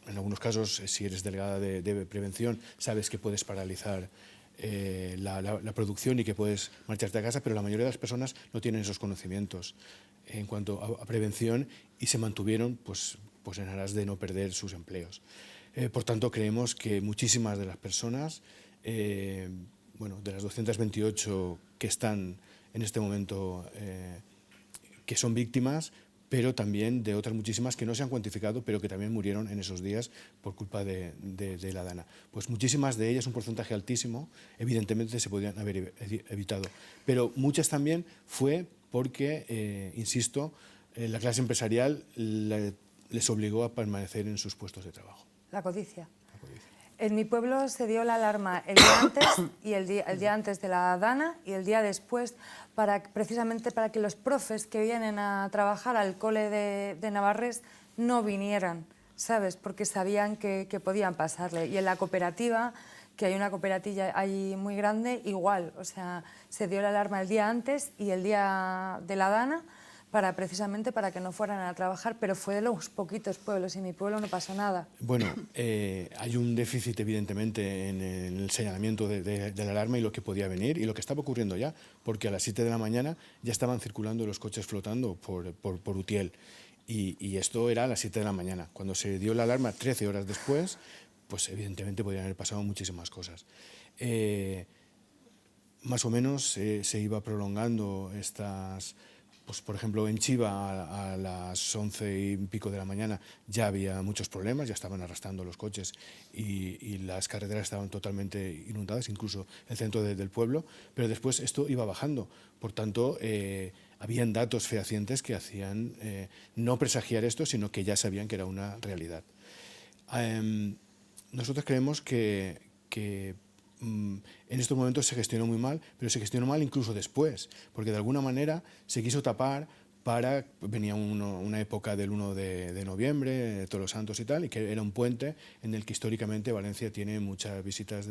en algunos casos, si eres delegada de prevención, sabes que puedes paralizar la producción y que puedes marcharte a casa, pero la mayoría de las personas no tienen esos conocimientos en cuanto a prevención, y se mantuvieron pues en aras de no perder sus empleos. Por tanto, creemos que muchísimas de las personas, de las 228 que están en este momento, que son víctimas, pero también de otras muchísimas que no se han cuantificado, pero que también murieron en esos días por culpa de la DANA. Pues muchísimas de ellas, un porcentaje altísimo, evidentemente se podían haber evitado. Pero muchas también fue porque, insisto, la clase empresarial les obligó a permanecer en sus puestos de trabajo. La codicia. En mi pueblo se dio la alarma el día antes, y el día antes de la DANA, y el día después, precisamente para que los profes que vienen a trabajar al cole de Navarrés no vinieran, ¿sabes? Porque sabían que podían pasarle. Y en la cooperativa, que hay una cooperativa ahí muy grande, igual, o sea, se dio la alarma el día antes y el día de la DANA, precisamente para que no fueran a trabajar, pero fue de los poquitos pueblos, y en mi pueblo no pasó nada. Bueno, hay un déficit evidentemente en el señalamiento de la alarma y lo que podía venir y lo que estaba ocurriendo ya, porque a las 7 de la mañana ya estaban circulando los coches flotando por Utiel, y esto era a las 7 de la mañana. Cuando se dio la alarma 13 horas después, pues evidentemente podían haber pasado muchísimas cosas. Más o menos se iba prolongando estas... Pues, por ejemplo, en Chiva a las 11 y pico de la mañana ya había muchos problemas, ya estaban arrastrando los coches y las carreteras estaban totalmente inundadas, incluso el centro del pueblo, pero después esto iba bajando. Por tanto, habían datos fehacientes que hacían no presagiar esto, sino que ya sabían que era una realidad. Nosotros creemos que en estos momentos se gestionó muy mal, pero se gestionó mal incluso después, porque de alguna manera se quiso tapar venía una época del 1 de noviembre, de Todos los Santos y tal, y que era un puente en el que históricamente Valencia tiene muchas visitas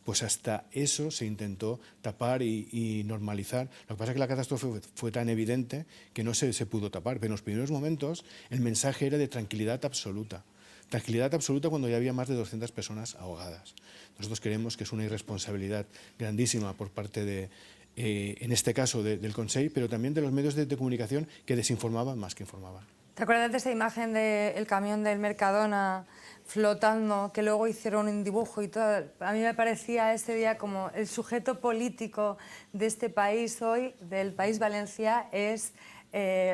pues hasta eso se intentó tapar y normalizar. Lo que pasa es que la catástrofe fue tan evidente que no se pudo tapar, pero en los primeros momentos el mensaje era de tranquilidad absoluta. Tranquilidad absoluta cuando ya había más de 200 personas ahogadas. Nosotros creemos que es una irresponsabilidad grandísima por parte en este caso del Consell, pero también de los medios de comunicación que desinformaban más que informaban. ¿Te acuerdas de esa imagen del camión del Mercadona flotando, que luego hicieron un dibujo y todo? A mí me parecía ese día como el sujeto político de este país hoy, del país Valencia, es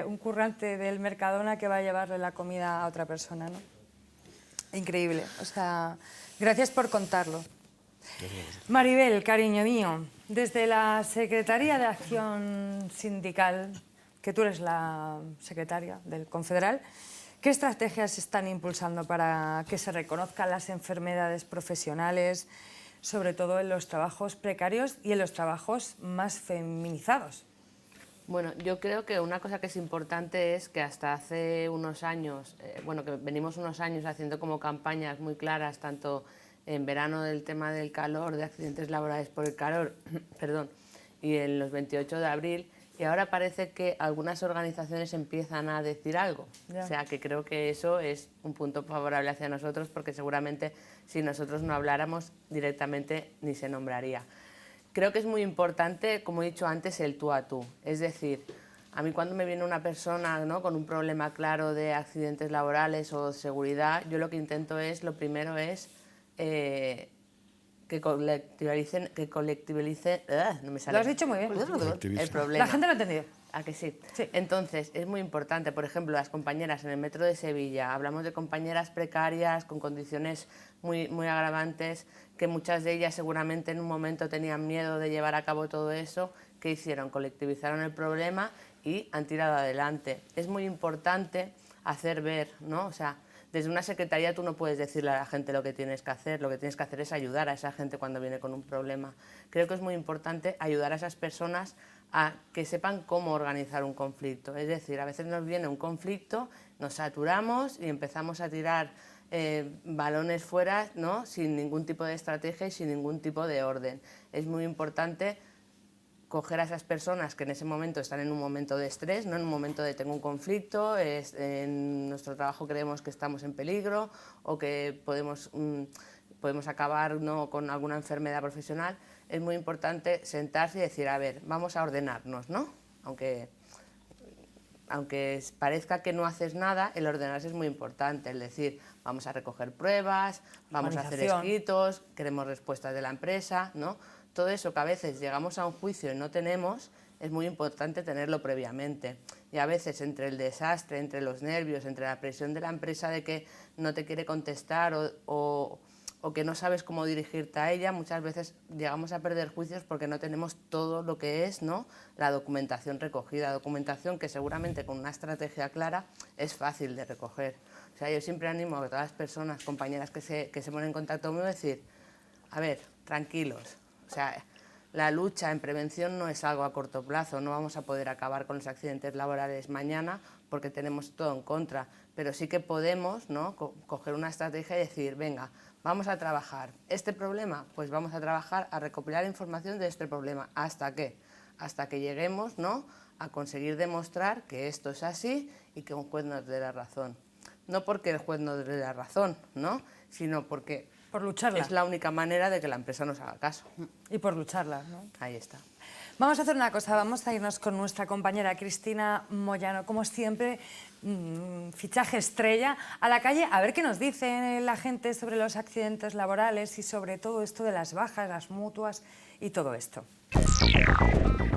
un currante del Mercadona que va a llevarle la comida a otra persona, ¿no? Increíble, o sea, gracias por contarlo. Maribel, cariño mío, desde la Secretaría de Acción Sindical, que tú eres la secretaria del Confederal, ¿qué estrategias se están impulsando para que se reconozcan las enfermedades profesionales, sobre todo en los trabajos precarios y en los trabajos más feminizados? Bueno, yo creo que una cosa que es importante es que hasta hace unos años, que venimos unos años haciendo como campañas muy claras, tanto en verano del tema del calor, de accidentes laborales por el calor, perdón, y en los 28 de abril, y ahora parece que algunas organizaciones empiezan a decir algo. Ya. O sea, que creo que eso es un punto favorable hacia nosotros, porque seguramente si nosotros no habláramos directamente ni se nombraría. Creo que es muy importante, como he dicho antes, el tú a tú. Es decir, a mí cuando me viene una persona, ¿no?, con un problema claro de accidentes laborales o seguridad, yo lo que intento es, lo primero es que colectivilicen, no me sale. Lo has dicho muy bien. El problema. La gente lo ha entendido. ¿A que sí? Sí. Entonces, es muy importante, por ejemplo, las compañeras en el metro de Sevilla, hablamos de compañeras precarias, con condiciones muy, muy agravantes, que muchas de ellas seguramente en un momento tenían miedo de llevar a cabo todo eso. ¿Qué hicieron? Colectivizaron el problema y han tirado adelante. Es muy importante hacer ver, ¿no? O sea, desde una secretaría tú no puedes decirle a la gente lo que tienes que hacer es ayudar a esa gente cuando viene con un problema. Creo que es muy importante ayudar a esas personas a que sepan cómo organizar un conflicto. Es decir, a veces nos viene un conflicto, nos saturamos y empezamos a tirar balones fuera, ¿no?, sin ningún tipo de estrategia y sin ningún tipo de orden. Es muy importante coger a esas personas que en ese momento están en un momento de estrés, no en un momento de tengo un conflicto, en nuestro trabajo creemos que estamos en peligro o que podemos acabar, ¿no?, con alguna enfermedad profesional. Es muy importante sentarse y decir, a ver, vamos a ordenarnos, ¿no? Aunque parezca que no haces nada, el ordenarse es muy importante, es decir, vamos a recoger pruebas, vamos a hacer escritos, queremos respuestas de la empresa, ¿no? Todo eso que a veces llegamos a un juicio y no tenemos, es muy importante tenerlo previamente. Y a veces entre el desastre, entre los nervios, entre la presión de la empresa de que no te quiere contestar o que no sabes cómo dirigirte a ella, muchas veces llegamos a perder juicios porque no tenemos todo lo que es, ¿no?, la documentación recogida, documentación que seguramente con una estrategia clara es fácil de recoger. O sea, yo siempre animo a todas las personas, compañeras que se ponen en contacto conmigo, a decir, a ver, tranquilos, o sea, la lucha en prevención no es algo a corto plazo, no vamos a poder acabar con los accidentes laborales mañana porque tenemos todo en contra, pero sí que podemos, ¿no?, coger una estrategia y decir, venga, vamos a trabajar. ¿Este problema? Pues vamos a trabajar a recopilar información de este problema. ¿Hasta qué? Hasta que lleguemos, ¿no?, a conseguir demostrar que esto es así y que un juez nos dé la razón. No porque el juez nos dé la razón, ¿no?, sino porque por lucharla. Es la única manera de que la empresa nos haga caso. Y por lucharla, ¿no? Ahí está. Vamos a hacer una cosa, vamos a irnos con nuestra compañera Cristina Moyano, como siempre, fichaje estrella, a la calle, a ver qué nos dice la gente sobre los accidentes laborales y sobre todo esto de las bajas, las mutuas y todo esto.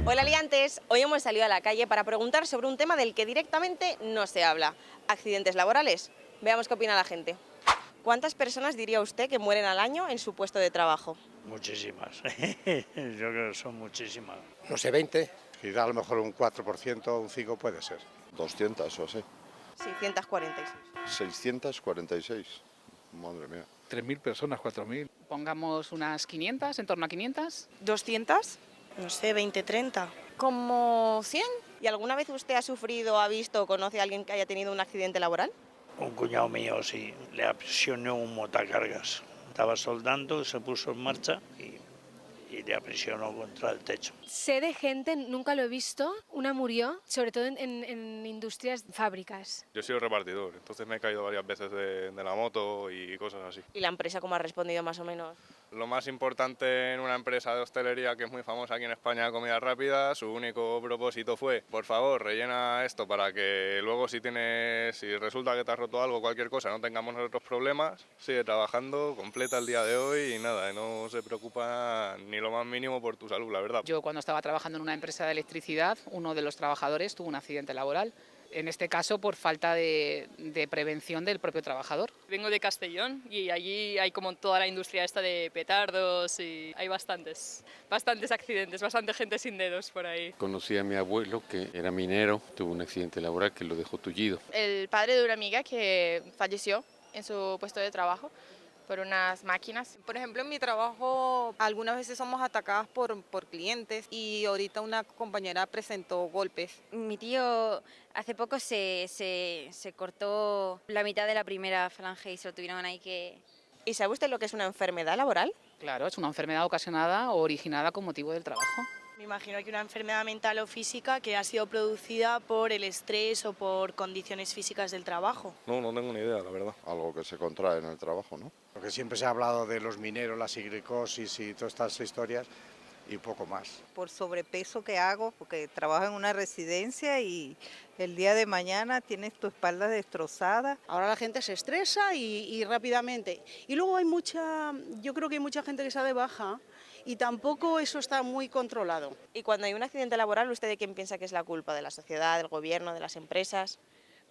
Hola liantes, hoy hemos salido a la calle para preguntar sobre un tema del que directamente no se habla, accidentes laborales. Veamos qué opina la gente. ¿Cuántas personas diría usted que mueren al año en su puesto de trabajo? Muchísimas, yo creo que son muchísimas. No sé, 20, quizá a lo mejor un 4%, un 5% puede ser. 200 o así. 646. 646. Madre mía. 3.000 personas, 4.000. Pongamos unas 500, en torno a 500. ¿200? No sé, 20, 30. ¿Como 100? ¿Y alguna vez usted ha sufrido, ha visto o conoce a alguien que haya tenido un accidente laboral? Un cuñado mío, sí, le aprisionó un montacargas. Estaba soldando, se puso en marcha y le aprisionó contra el techo. Sé de gente, nunca lo he visto, una murió, sobre todo en industrias, fábricas. Yo he sido repartidor, entonces me he caído varias veces de la moto y cosas así. ¿Y la empresa cómo ha respondido más o menos? Lo más importante en una empresa de hostelería que es muy famosa aquí en España de comida rápida, su único propósito fue, por favor, rellena esto para que luego si resulta que te has roto algo, cualquier cosa, no tengamos nosotros problemas, sigue trabajando, completa el día de hoy y nada, no se preocupa ni lo más mínimo por tu salud, la verdad. Yo cuando estaba trabajando en una empresa de electricidad, uno de los trabajadores tuvo un accidente laboral. En este caso por falta de prevención del propio trabajador. Vengo de Castellón y allí hay como toda la industria esta de petardos y hay bastantes accidentes, bastante gente sin dedos por ahí. Conocí a mi abuelo que era minero, tuvo un accidente laboral que lo dejó tullido. El padre de una amiga que falleció en su puesto de trabajo por unas máquinas. Por ejemplo, en mi trabajo algunas veces somos atacadas por clientes y ahorita una compañera presentó golpes. Mi tío hace poco se cortó la mitad de la primera falange y se lo tuvieron ahí que... ¿Y sabe usted lo que es una enfermedad laboral? Claro, es una enfermedad ocasionada o originada con motivo del trabajo. Me imagino que una enfermedad mental o física que ha sido producida por el estrés o por condiciones físicas del trabajo. No tengo ni idea, la verdad. Algo que se contrae en el trabajo, ¿no? Porque siempre se ha hablado de los mineros, la sigricosis y todas estas historias y poco más. Por sobrepeso que hago, porque trabajo en una residencia y el día de mañana tienes tu espalda destrozada. Ahora la gente se estresa y rápidamente. Y luego yo creo que hay mucha gente que está de baja y tampoco eso está muy controlado. Y cuando hay un accidente laboral, ¿usted de quién piensa que es la culpa? ¿De la sociedad, del gobierno, de las empresas?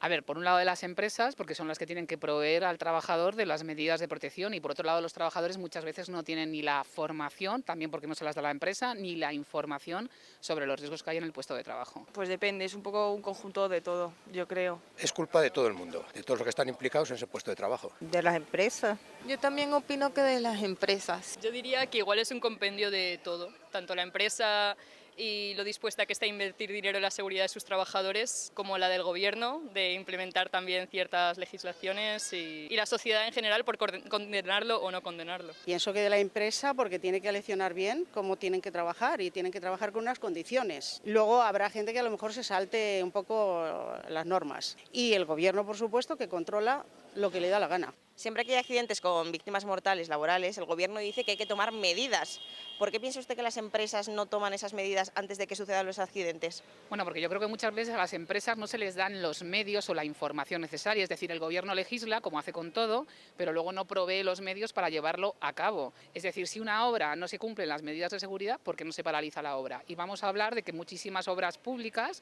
A ver, por un lado de las empresas, porque son las que tienen que proveer al trabajador de las medidas de protección, y por otro lado los trabajadores muchas veces no tienen ni la formación, también porque no se las da la empresa, ni la información sobre los riesgos que hay en el puesto de trabajo. Pues depende, es un poco un conjunto de todo, yo creo. Es culpa de todo el mundo, de todos los que están implicados en ese puesto de trabajo. De las empresas. Yo también opino que de las empresas. Yo diría que igual es un compendio de todo, tanto la empresa y lo dispuesta que está a invertir dinero en la seguridad de sus trabajadores, como la del gobierno, de implementar también ciertas legislaciones y la sociedad en general por condenarlo o no condenarlo. Pienso que de la empresa porque tiene que leccionar bien cómo tienen que trabajar y tienen que trabajar con unas condiciones. Luego habrá gente que a lo mejor se salte un poco las normas. Y el gobierno, por supuesto, que controla lo que le da la gana. Siempre que hay accidentes con víctimas mortales laborales, el gobierno dice que hay que tomar medidas. ¿Por qué piensa usted que las empresas no toman esas medidas antes de que sucedan los accidentes? Bueno, porque yo creo que muchas veces a las empresas no se les dan los medios o la información necesaria. Es decir, el gobierno legisla, como hace con todo, pero luego no provee los medios para llevarlo a cabo. Es decir, si una obra no se cumplen las medidas de seguridad, ¿por qué no se paraliza la obra? Y vamos a hablar de que muchísimas obras públicas,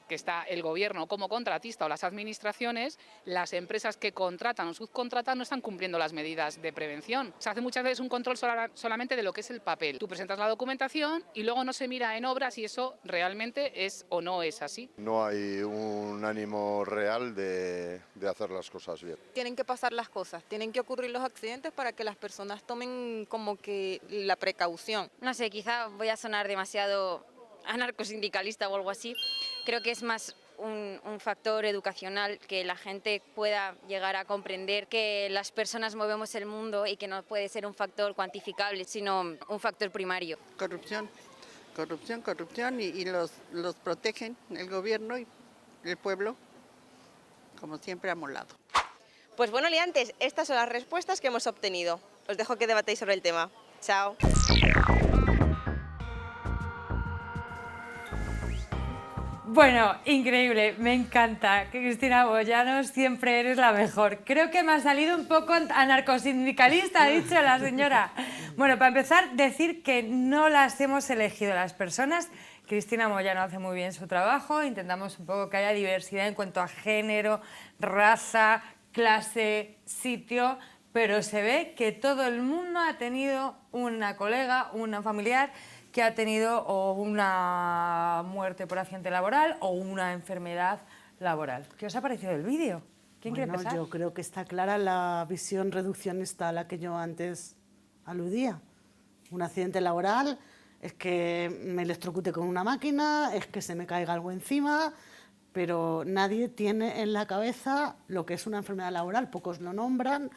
que está el gobierno como contratista o las administraciones, las empresas que contratan o subcontratan no están cumpliendo las medidas de prevención. Se hace muchas veces un control solamente de lo que es el papel. Tú presentas la documentación y luego no se mira en obra si eso realmente es o no es así. No hay un ánimo real de hacer las cosas bien. Tienen que pasar las cosas, tienen que ocurrir los accidentes para que las personas tomen como que la precaución. No sé, quizá voy a sonar demasiado anarcosindicalista o algo así. Creo que es más un factor educacional, que la gente pueda llegar a comprender que las personas movemos el mundo y que no puede ser un factor cuantificable, sino un factor primario. Corrupción y los protegen el gobierno y el pueblo, como siempre, amolado. Pues bueno, liantes, estas son las respuestas que hemos obtenido. Os dejo que debatáis sobre el tema. Chao. Bueno, increíble, me encanta. Cristina Moyano, siempre eres la mejor. Creo que me ha salido un poco anarcosindicalista, ha dicho la señora. Bueno, para empezar, decir que no las hemos elegido las personas. Cristina Moyano hace muy bien su trabajo, intentamos un poco que haya diversidad en cuanto a género, raza, clase, sitio, pero se ve que todo el mundo ha tenido una colega, una familiar que ha tenido o una muerte por accidente laboral o una enfermedad laboral. ¿Qué os ha parecido el vídeo? ¿Quién quiere empezar? Yo creo que está clara la visión reduccionista a la que yo antes aludía. Un accidente laboral es que me electrocute con una máquina, es que se me caiga algo encima, pero nadie tiene en la cabeza lo que es una enfermedad laboral, pocos lo nombran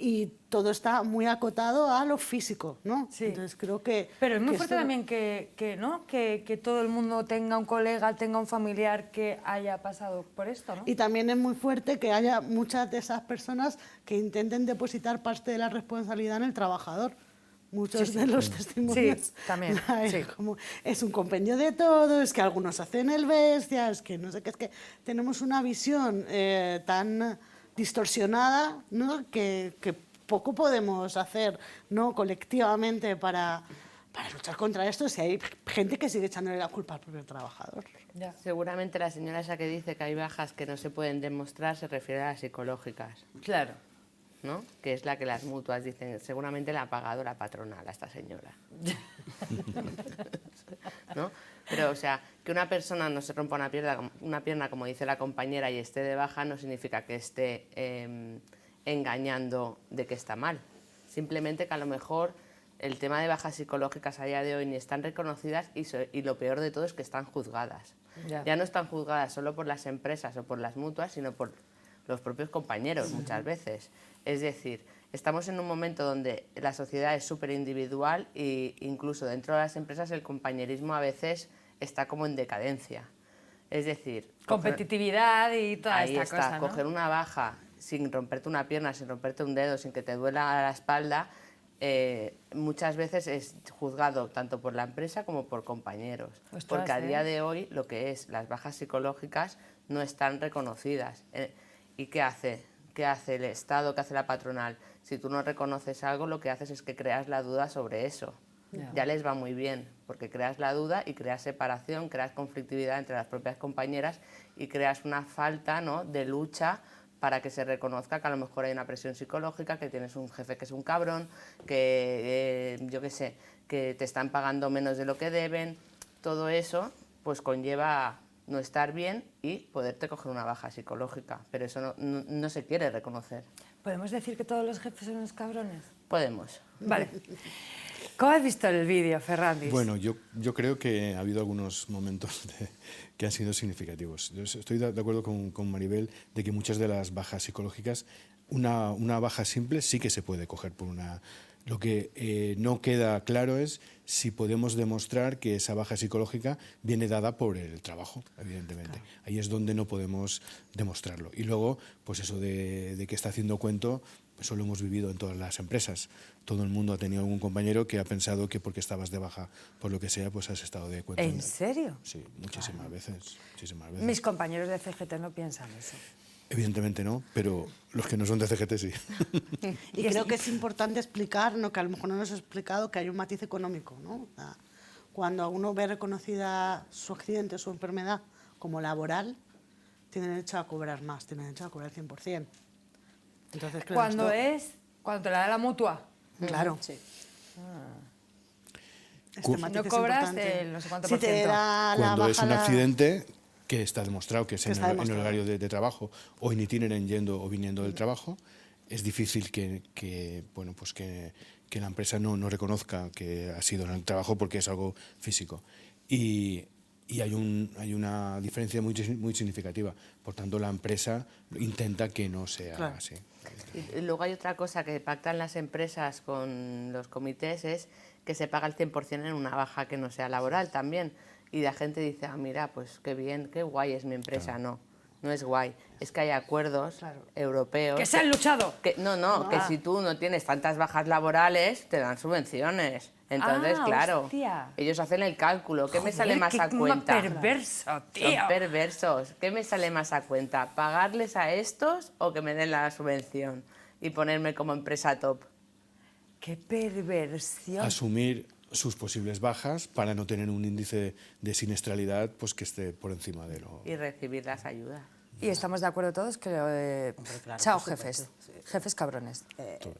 y todo está muy acotado a lo físico, ¿no? Sí. Entonces creo que... Pero es muy que fuerte esto- también que todo el mundo tenga un colega, tenga un familiar que haya pasado por esto, ¿no? Y también es muy fuerte que haya muchas de esas personas que intenten depositar parte de la responsabilidad en el trabajador. Muchos Sí, sí. de los Sí, testimonios también, hay sí. como, es un compendio de todo, es que algunos hacen el bestia, es que no sé qué, es que tenemos una visión tan distorsionada, ¿no? que poco podemos hacer, ¿no? colectivamente para luchar contra esto si hay gente que sigue echándole la culpa al propio trabajador. Seguramente la señora esa que dice que hay bajas que no se pueden demostrar se refiere a las psicológicas. Claro. ¿No? Que es la que las mutuas dicen, seguramente la ha pagado la patronal a esta señora. ¿No? Pero, o sea, que una persona no se rompa una pierna, como dice la compañera, y esté de baja, no significa que esté engañando de que está mal. Simplemente que a lo mejor el tema de bajas psicológicas a día de hoy ni están reconocidas y lo peor de todo es que están juzgadas. Ya no están juzgadas solo por las empresas o por las mutuas, sino por los propios compañeros muchas veces. Es decir, estamos en un momento donde la sociedad es súper individual e incluso dentro de las empresas el compañerismo a veces está como en decadencia. Es decir... Competitividad y toda ahí esta está, cosa, ¿no? coger una baja sin romperte una pierna, sin romperte un dedo, sin que te duela la espalda, muchas veces es juzgado tanto por la empresa como por compañeros. Ostras, porque a día de hoy lo que es las bajas psicológicas no están reconocidas. ¿Y qué hace? ¿Qué hace el Estado? ¿Qué hace la patronal? Si tú no reconoces algo, lo que haces es que creas la duda sobre eso. Ya les va muy bien, porque creas la duda y creas separación, creas conflictividad entre las propias compañeras y creas una falta, ¿no?, de lucha para que se reconozca que a lo mejor hay una presión psicológica, que tienes un jefe que es un cabrón, que, yo qué sé, que te están pagando menos de lo que deben. Todo eso pues conlleva no estar bien y poderte coger una baja psicológica, pero eso no se quiere reconocer. ¿Podemos decir que todos los jefes son unos cabrones? Podemos. Vale. ¿Cómo has visto el vídeo, Ferrandis? Bueno, yo creo que ha habido algunos momentos que han sido significativos. Yo estoy de acuerdo con Maribel de que muchas de las bajas psicológicas, una baja simple sí que se puede coger por una... Lo que no queda claro es si podemos demostrar que esa baja psicológica viene dada por el trabajo, evidentemente. Claro. Ahí es donde no podemos demostrarlo. Y luego, pues eso de que está haciendo cuento, eso lo hemos vivido en todas las empresas. Todo el mundo ha tenido algún compañero que ha pensado que porque estabas de baja, por lo que sea, pues has estado de cuento. ¿En serio? Sí, muchísimas veces. Mis compañeros de CGT no piensan eso. Evidentemente no, pero los que no son de CGT sí. Y creo que es importante explicar, ¿no?, que a lo mejor no nos has explicado, que hay un matiz económico, ¿no? O sea, cuando uno ve reconocida su accidente, su enfermedad como laboral, tienen derecho a cobrar más, tienen derecho a cobrar el 100%. Entonces, claro, cuando te la da la mutua. Claro. Sí. No cobras el no sé cuánto por ciento. Cuando es un accidente que está demostrado que es en el horario de trabajo o in itinerant yendo o viniendo del trabajo, es difícil que la empresa no reconozca que ha sido en el trabajo porque es algo físico. Y hay una diferencia muy significativa. Por tanto, la empresa intenta que no sea así. Y luego hay otra cosa que pactan las empresas con los comités, es que se paga el 100% en una baja que no sea laboral también. Y la gente dice, ah, mira, pues qué bien, qué guay es mi empresa. Claro. No es guay. Es que hay acuerdos europeos... ¡Que se han luchado! Que si tú no tienes tantas bajas laborales, te dan subvenciones. Entonces, claro, hostia. Ellos hacen el cálculo. ¿Qué me sale más a cuenta? ¡Qué perverso, tío! Son perversos. ¿Qué me sale más a cuenta? ¿Pagarles a estos o que me den la subvención y ponerme como empresa top? ¡Qué perversión! Asumir sus posibles bajas para no tener un índice de siniestralidad pues que esté por encima de lo... Y recibir las ayudas. Y estamos de acuerdo todos que... claro, chao, jefes. Jefes cabrones.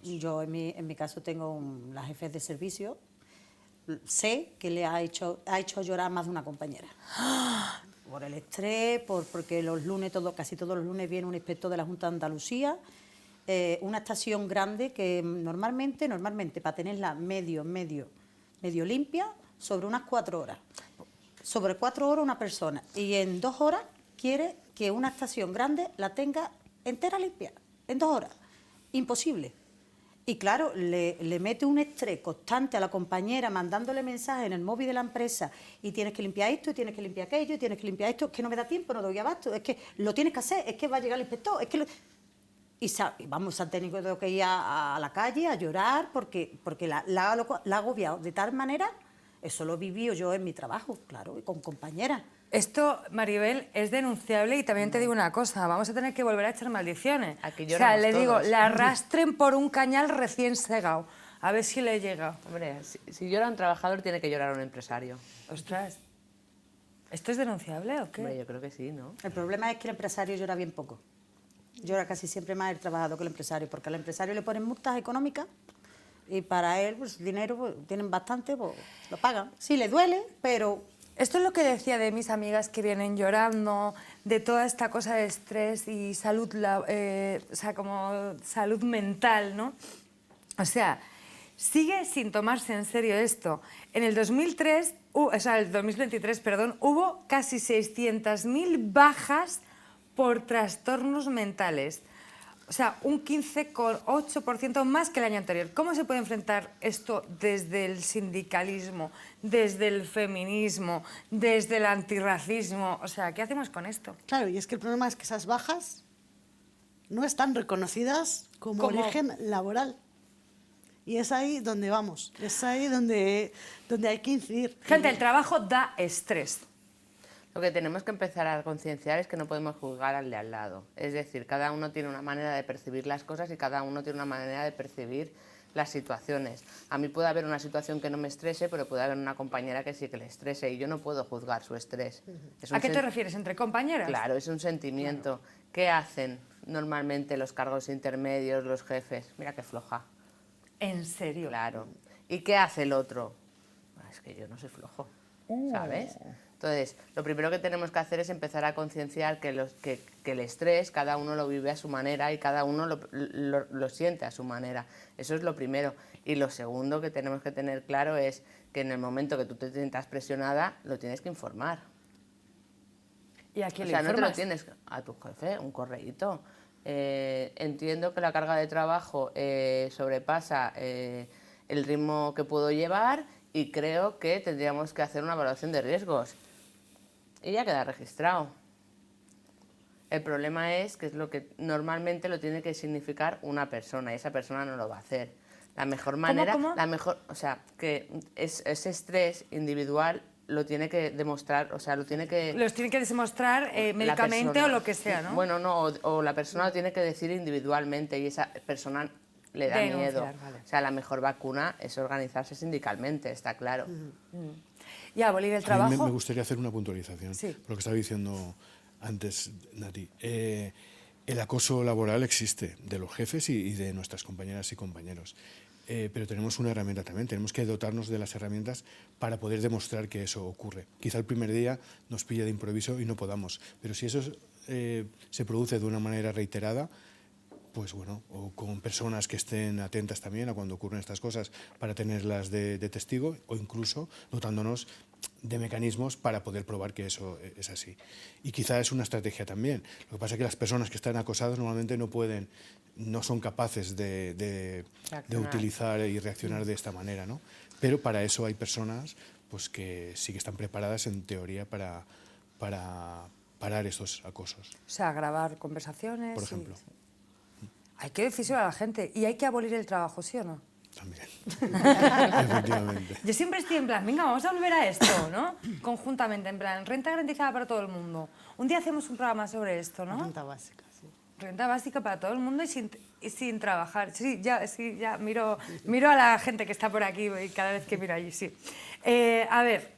Yo en mi caso tengo la jefe de servicio. Sé que le ha hecho llorar más de una compañera. por el estrés, porque los lunes, casi todos los lunes viene un inspector de la Junta de Andalucía, una estación grande que normalmente para tenerla medio limpia, sobre unas 4 horas. Sobre 4 horas una persona, y en 2 horas quiere que una estación grande la tenga entera limpia, en 2 horas. Imposible. Y claro, le mete un estrés constante a la compañera, mandándole mensajes en el móvil de la empresa, y tienes que limpiar esto, y tienes que limpiar aquello, y tienes que limpiar esto, es que no me da tiempo, no doy abasto, es que lo tienes que hacer, es que va a llegar el inspector, es que y se ha tenido que ir a la calle a llorar porque la ha agobiado de tal manera. Eso lo he vivido yo en mi trabajo, claro, y con compañeras. Esto, Maribel, es denunciable, y también te digo una cosa, vamos a tener que volver a echar maldiciones. Aquí o sea, le digo, todos. la arrastren por un cañal recién segado, a ver si le llega. Hombre, si llora un trabajador, tiene que llorar un empresario. Ostras, ¿esto es denunciable o qué? Hombre, yo creo que sí, ¿no? El problema es que el empresario llora bien poco. Llora casi siempre más el trabajador que el empresario, porque al empresario le ponen multas económicas, y para él, pues dinero, pues, tienen bastante, pues lo pagan. Sí, le duele, pero... Esto es lo que decía de mis amigas que vienen llorando, de toda esta cosa de estrés y salud, o sea, como salud mental, ¿no? O sea, sigue sin tomarse en serio esto. En el 2023, perdón, hubo casi 600.000 bajas por trastornos mentales. O sea, un 15,8% más que el año anterior. ¿Cómo se puede enfrentar esto desde el sindicalismo, desde el feminismo, desde el antirracismo? O sea, ¿qué hacemos con esto? Claro, y es que el problema es que esas bajas no están reconocidas como origen laboral. Y es ahí donde vamos, es ahí donde hay que incidir. Gente, el trabajo da estrés. Lo que tenemos que empezar a concienciar es que no podemos juzgar al de al lado. Es decir, cada uno tiene una manera de percibir las cosas y cada uno tiene una manera de percibir las situaciones. A mí puede haber una situación que no me estrese, pero puede haber una compañera que sí que le estrese, y yo no puedo juzgar su estrés. ¿A qué te refieres? ¿Entre compañeras? Claro, es un sentimiento. Claro. ¿Qué hacen normalmente los cargos intermedios, los jefes? Mira qué floja. ¿En serio? Claro. ¿Y qué hace el otro? Es que yo no soy flojo, ¿sabes? Entonces, lo primero que tenemos que hacer es empezar a concienciar que el estrés cada uno lo vive a su manera y cada uno lo siente a su manera. Eso es lo primero. Y lo segundo que tenemos que tener claro es que en el momento que tú te sientas presionada, lo tienes que informar. ¿Y a quién le informas? O sea, no te lo tienes a tu jefe, un correíto. Entiendo que la carga de trabajo sobrepasa el ritmo que puedo llevar y creo que tendríamos que hacer una evaluación de riesgos. Y ya queda registrado. El problema es que es lo que normalmente lo tiene que significar una persona, y esa persona no lo va a hacer. La mejor manera, ¿Cómo? o sea, que ese estrés individual lo tiene que demostrar, o sea, los tiene que demostrar médicamente o lo que sea, ¿no? Bueno, no, o la persona lo tiene que decir individualmente, y esa persona le da miedo. Vale. O sea, la mejor vacuna es organizarse sindicalmente, está claro. Y abolir el trabajo. Me gustaría hacer una puntualización, sí, por lo que estaba diciendo antes Nati. El acoso laboral existe de los jefes y de nuestras compañeras y compañeros. Pero tenemos una herramienta también, tenemos que dotarnos de las herramientas para poder demostrar que eso ocurre. Quizá el primer día nos pille de improviso y no podamos, pero si eso se produce de una manera reiterada, pues bueno, o con personas que estén atentas también a cuando ocurren estas cosas para tenerlas de testigo, o incluso dotándonos de mecanismos para poder probar que eso es así. Y quizá es una estrategia también. Lo que pasa es que las personas que están acosadas normalmente no son capaces de utilizar y reaccionar de esta manera, ¿no? Pero para eso hay personas pues, que sí que están preparadas en teoría para parar estos acosos. O sea, grabar conversaciones. Por ejemplo. Hay que decírselo a la gente. Y hay que abolir el trabajo, ¿sí o no? También. Efectivamente. Yo siempre estoy en plan, venga, vamos a volver a esto, ¿no? Conjuntamente, en plan, renta garantizada para todo el mundo. Un día hacemos un programa sobre esto, ¿no? Renta básica, sí. Renta básica para todo el mundo y sin trabajar. Sí, ya miro a la gente que está por aquí y cada vez que miro allí, sí. A ver,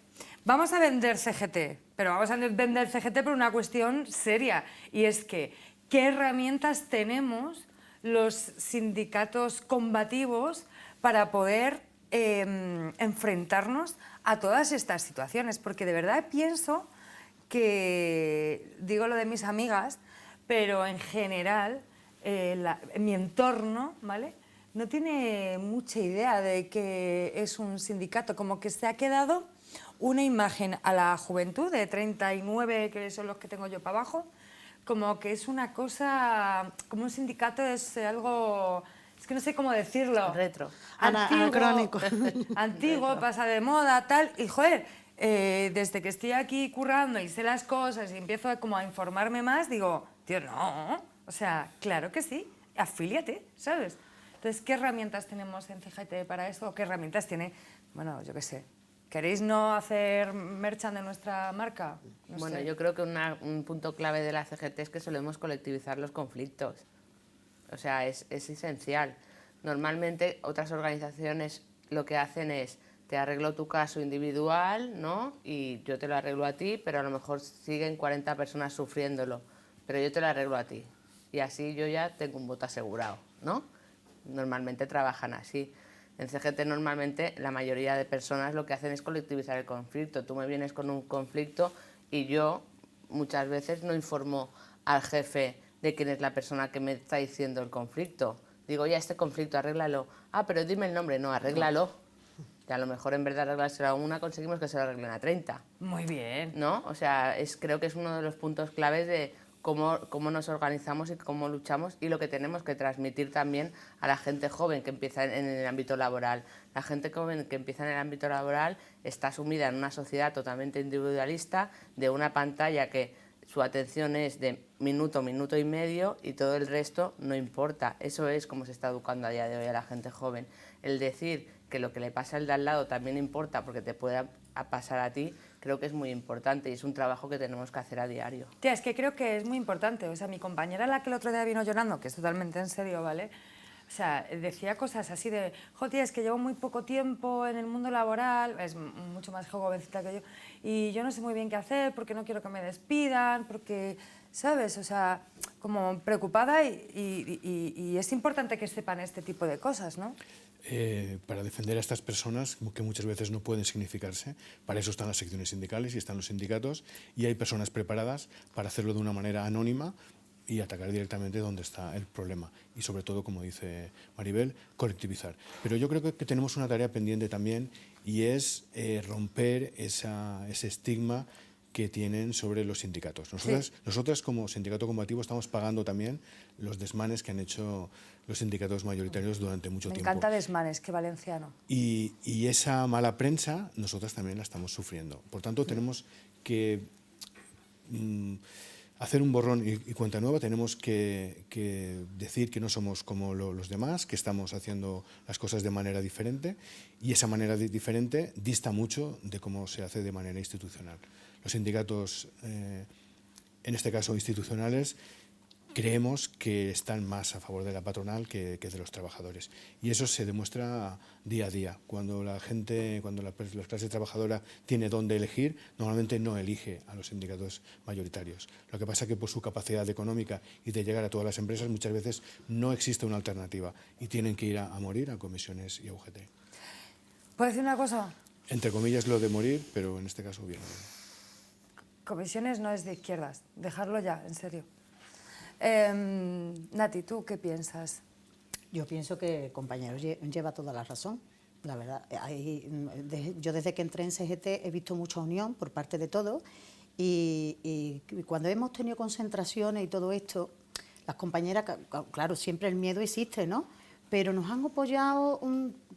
vamos a vender CGT, pero vamos a vender CGT por una cuestión seria, y es que, ¿qué herramientas tenemos los sindicatos combativos para poder enfrentarnos a todas estas situaciones? Porque de verdad pienso que digo lo de mis amigas, pero en general mi entorno, ¿vale?, no tiene mucha idea de que es un sindicato, como que se ha quedado una imagen a la juventud de 39, que son los que tengo yo para abajo, como que es una cosa, como un sindicato es algo, es que no sé cómo decirlo. Retro. Anacrónico. Antiguo, pasa de moda, tal, y joder, desde que estoy aquí currando y sé las cosas y empiezo como a informarme más, digo, tío, no, o sea, claro que sí, afíliate, ¿sabes? Entonces, ¿qué herramientas tenemos en CGT para esto? ¿O qué herramientas tiene? Bueno, yo qué sé. ¿Queréis no hacer merchan de nuestra marca? No Bueno, sé. yo creo que un punto clave de la CGT es que solemos colectivizar los conflictos. O sea, es esencial. Normalmente otras organizaciones lo que hacen es, te arreglo tu caso individual, ¿no?, y yo te lo arreglo a ti, pero a lo mejor siguen 40 personas sufriéndolo, pero yo te lo arreglo a ti. Y así yo ya tengo un voto asegurado, ¿no? Normalmente trabajan así. En CGT normalmente la mayoría de personas lo que hacen es colectivizar el conflicto. Tú me vienes con un conflicto y yo muchas veces no informo al jefe de quién es la persona que me está diciendo el conflicto. Digo, ya, este conflicto, arréglalo. Ah, pero dime el nombre. No, arréglalo. Que a lo mejor en vez de arreglárselo a una conseguimos que se lo arreglen a 30. Muy bien. ¿No? O sea, creo que es uno de los puntos claves de cómo nos organizamos y cómo luchamos, y lo que tenemos que transmitir también a la gente joven que empieza en el ámbito laboral. La gente joven que empieza en el ámbito laboral está sumida en una sociedad totalmente individualista, de una pantalla que su atención es de minuto, minuto y medio, y todo el resto no importa. Eso es como se está educando a día de hoy a la gente joven. El decir que lo que le pasa al de al lado también importa porque te puede pasar a ti, creo que es muy importante y es un trabajo que tenemos que hacer a diario. Tía, es que creo que es muy importante. O sea, mi compañera, la que el otro día vino llorando, que es totalmente en serio, ¿vale? O sea, decía cosas así de, joder, es que llevo muy poco tiempo en el mundo laboral, es mucho más jovencita que yo, y yo no sé muy bien qué hacer porque no quiero que me despidan, porque, ¿sabes? O sea, como preocupada y es importante que sepan este tipo de cosas, ¿no? Para defender a estas personas, que muchas veces no pueden significarse, para eso están las secciones sindicales y están los sindicatos, y hay personas preparadas para hacerlo de una manera anónima y atacar directamente donde está el problema. Y sobre todo, como dice Maribel, colectivizar. Pero yo creo que tenemos una tarea pendiente también, y es romper ese estigma que tienen sobre los sindicatos. Nosotras como sindicato combativo estamos pagando también los desmanes que han hecho los sindicatos mayoritarios durante mucho tiempo. Me encanta desmanes, que valenciano. Y esa mala prensa nosotras también la estamos sufriendo. Por tanto, tenemos que hacer un borrón y cuenta nueva. Tenemos que decir que no somos como los demás, que estamos haciendo las cosas de manera diferente, y esa manera diferente dista mucho de cómo se hace de manera institucional. Los sindicatos, en este caso institucionales, creemos que están más a favor de la patronal que de los trabajadores. Y eso se demuestra día a día. Cuando la clase trabajadora tiene dónde elegir, normalmente no elige a los sindicatos mayoritarios. Lo que pasa es que por su capacidad económica y de llegar a todas las empresas, muchas veces no existe una alternativa y tienen que ir a morir a comisiones y a UGT. ¿Puedo decir una cosa? Entre comillas lo de morir, pero en este caso bien. Comisiones no es de izquierdas. Dejarlo ya, en serio. Nati, ¿tú qué piensas? Yo pienso que compañeros lleva toda la razón, la verdad. Yo desde que entré en CGT he visto mucha unión por parte de todos, y cuando hemos tenido concentraciones y todo esto, las compañeras, claro, siempre el miedo existe, ¿no? Pero nos han apoyado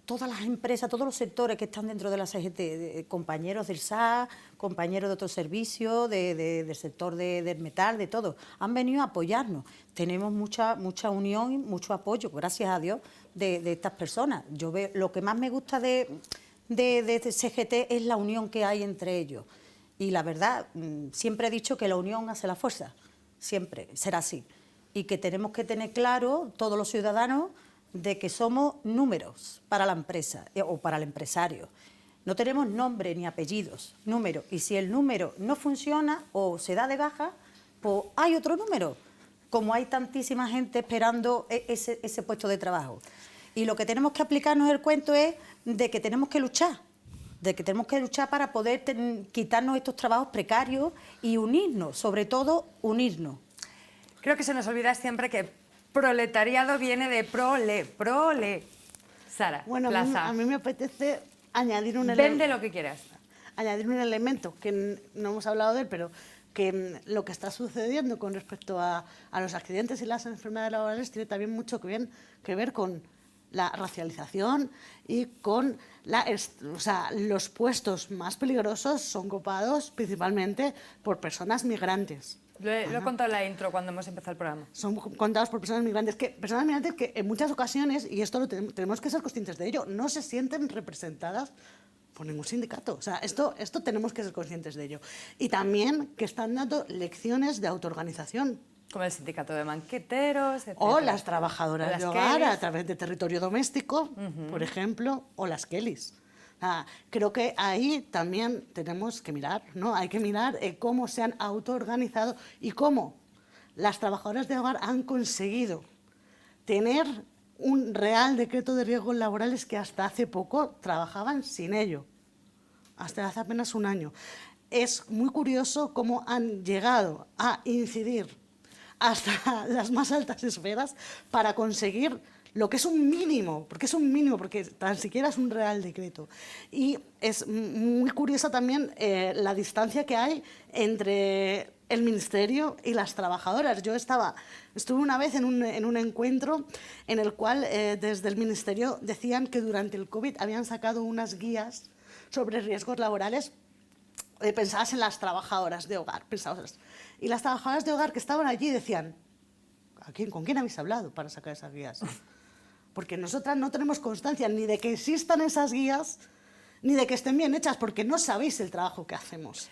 todas las empresas, todos los sectores que están dentro de la CGT, compañeros del SAS, compañeros de otros servicios, del sector del metal, de todo. Han venido a apoyarnos. Tenemos mucha unión y mucho apoyo, gracias a Dios, de estas personas. Yo veo, lo que más me gusta de CGT es la unión que hay entre ellos. Y la verdad, siempre he dicho que la unión hace la fuerza, siempre, será así. Y que tenemos que tener claro, todos los ciudadanos, de que somos números para la empresa o para el empresario. No tenemos nombre ni apellidos, números. Y si el número no funciona o se da de baja, pues hay otro número, como hay tantísima gente esperando ese puesto de trabajo. Y lo que tenemos que aplicarnos el cuento es de que tenemos que luchar, de que tenemos que luchar para poder quitarnos estos trabajos precarios y unirnos, sobre todo unirnos. Creo que se nos olvida siempre que proletariado viene de prole. Sara, bueno, Plaza. A mí me apetece añadir un Vende lo que quieras. Añadir un elemento que no hemos hablado de él, pero que lo que está sucediendo con respecto a los accidentes y las enfermedades laborales tiene también mucho que ver con la racialización y con los puestos más peligrosos son copados principalmente por personas migrantes. Lo he contado en la intro cuando hemos empezado el programa. Son contados por personas migrantes que en muchas ocasiones, y esto tenemos que ser conscientes de ello, no se sienten representadas por ningún sindicato. O sea, esto tenemos que ser conscientes de ello. Y también que están dando lecciones de autoorganización. Como el sindicato de banqueteros, etc. O las trabajadoras de hogar a través de territorio doméstico, por ejemplo, o las Kellys. Creo que ahí también tenemos que mirar, ¿no? Hay que mirar cómo se han autoorganizado y cómo las trabajadoras de hogar han conseguido tener un real decreto de riesgos laborales que hasta hace poco trabajaban sin ello, hasta hace apenas un año. Es muy curioso cómo han llegado a incidir hasta las más altas esferas para conseguir lo que es un mínimo, porque tan siquiera es un real decreto. Y es muy curiosa también la distancia que hay entre el Ministerio y las trabajadoras. Yo estuve una vez en un encuentro en el cual desde el Ministerio decían que durante el COVID habían sacado unas guías sobre riesgos laborales pensadas en las trabajadoras de hogar. Y las trabajadoras de hogar que estaban allí decían, ¿con quién habéis hablado para sacar esas guías? Porque nosotras no tenemos constancia ni de que existan esas guías, ni de que estén bien hechas, porque no sabéis el trabajo que hacemos.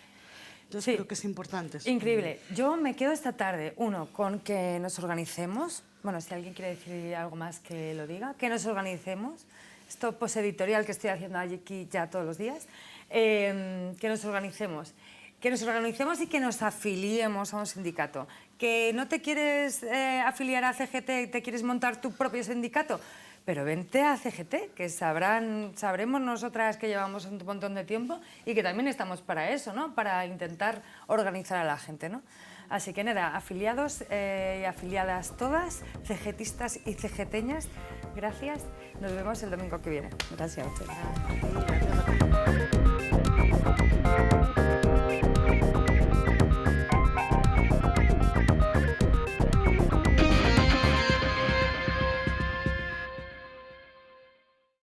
Entonces creo que es importante. Increíble. Yo me quedo esta tarde, con que nos organicemos. Bueno, si alguien quiere decir algo más que lo diga. Que nos organicemos. Esto poseditorial que estoy haciendo aquí ya todos los días. Que nos organicemos. Que nos organicemos y que nos afiliemos a un sindicato. Que no te quieres afiliar a CGT, te quieres montar tu propio sindicato, pero vente a CGT, que sabremos nosotras que llevamos un montón de tiempo y que también estamos para eso, ¿no? Para intentar organizar a la gente, ¿no? Así que nada, afiliados y afiliadas todas, CGTistas y CGTeñas, gracias. Nos vemos el domingo que viene. Gracias a ustedes. Gracias.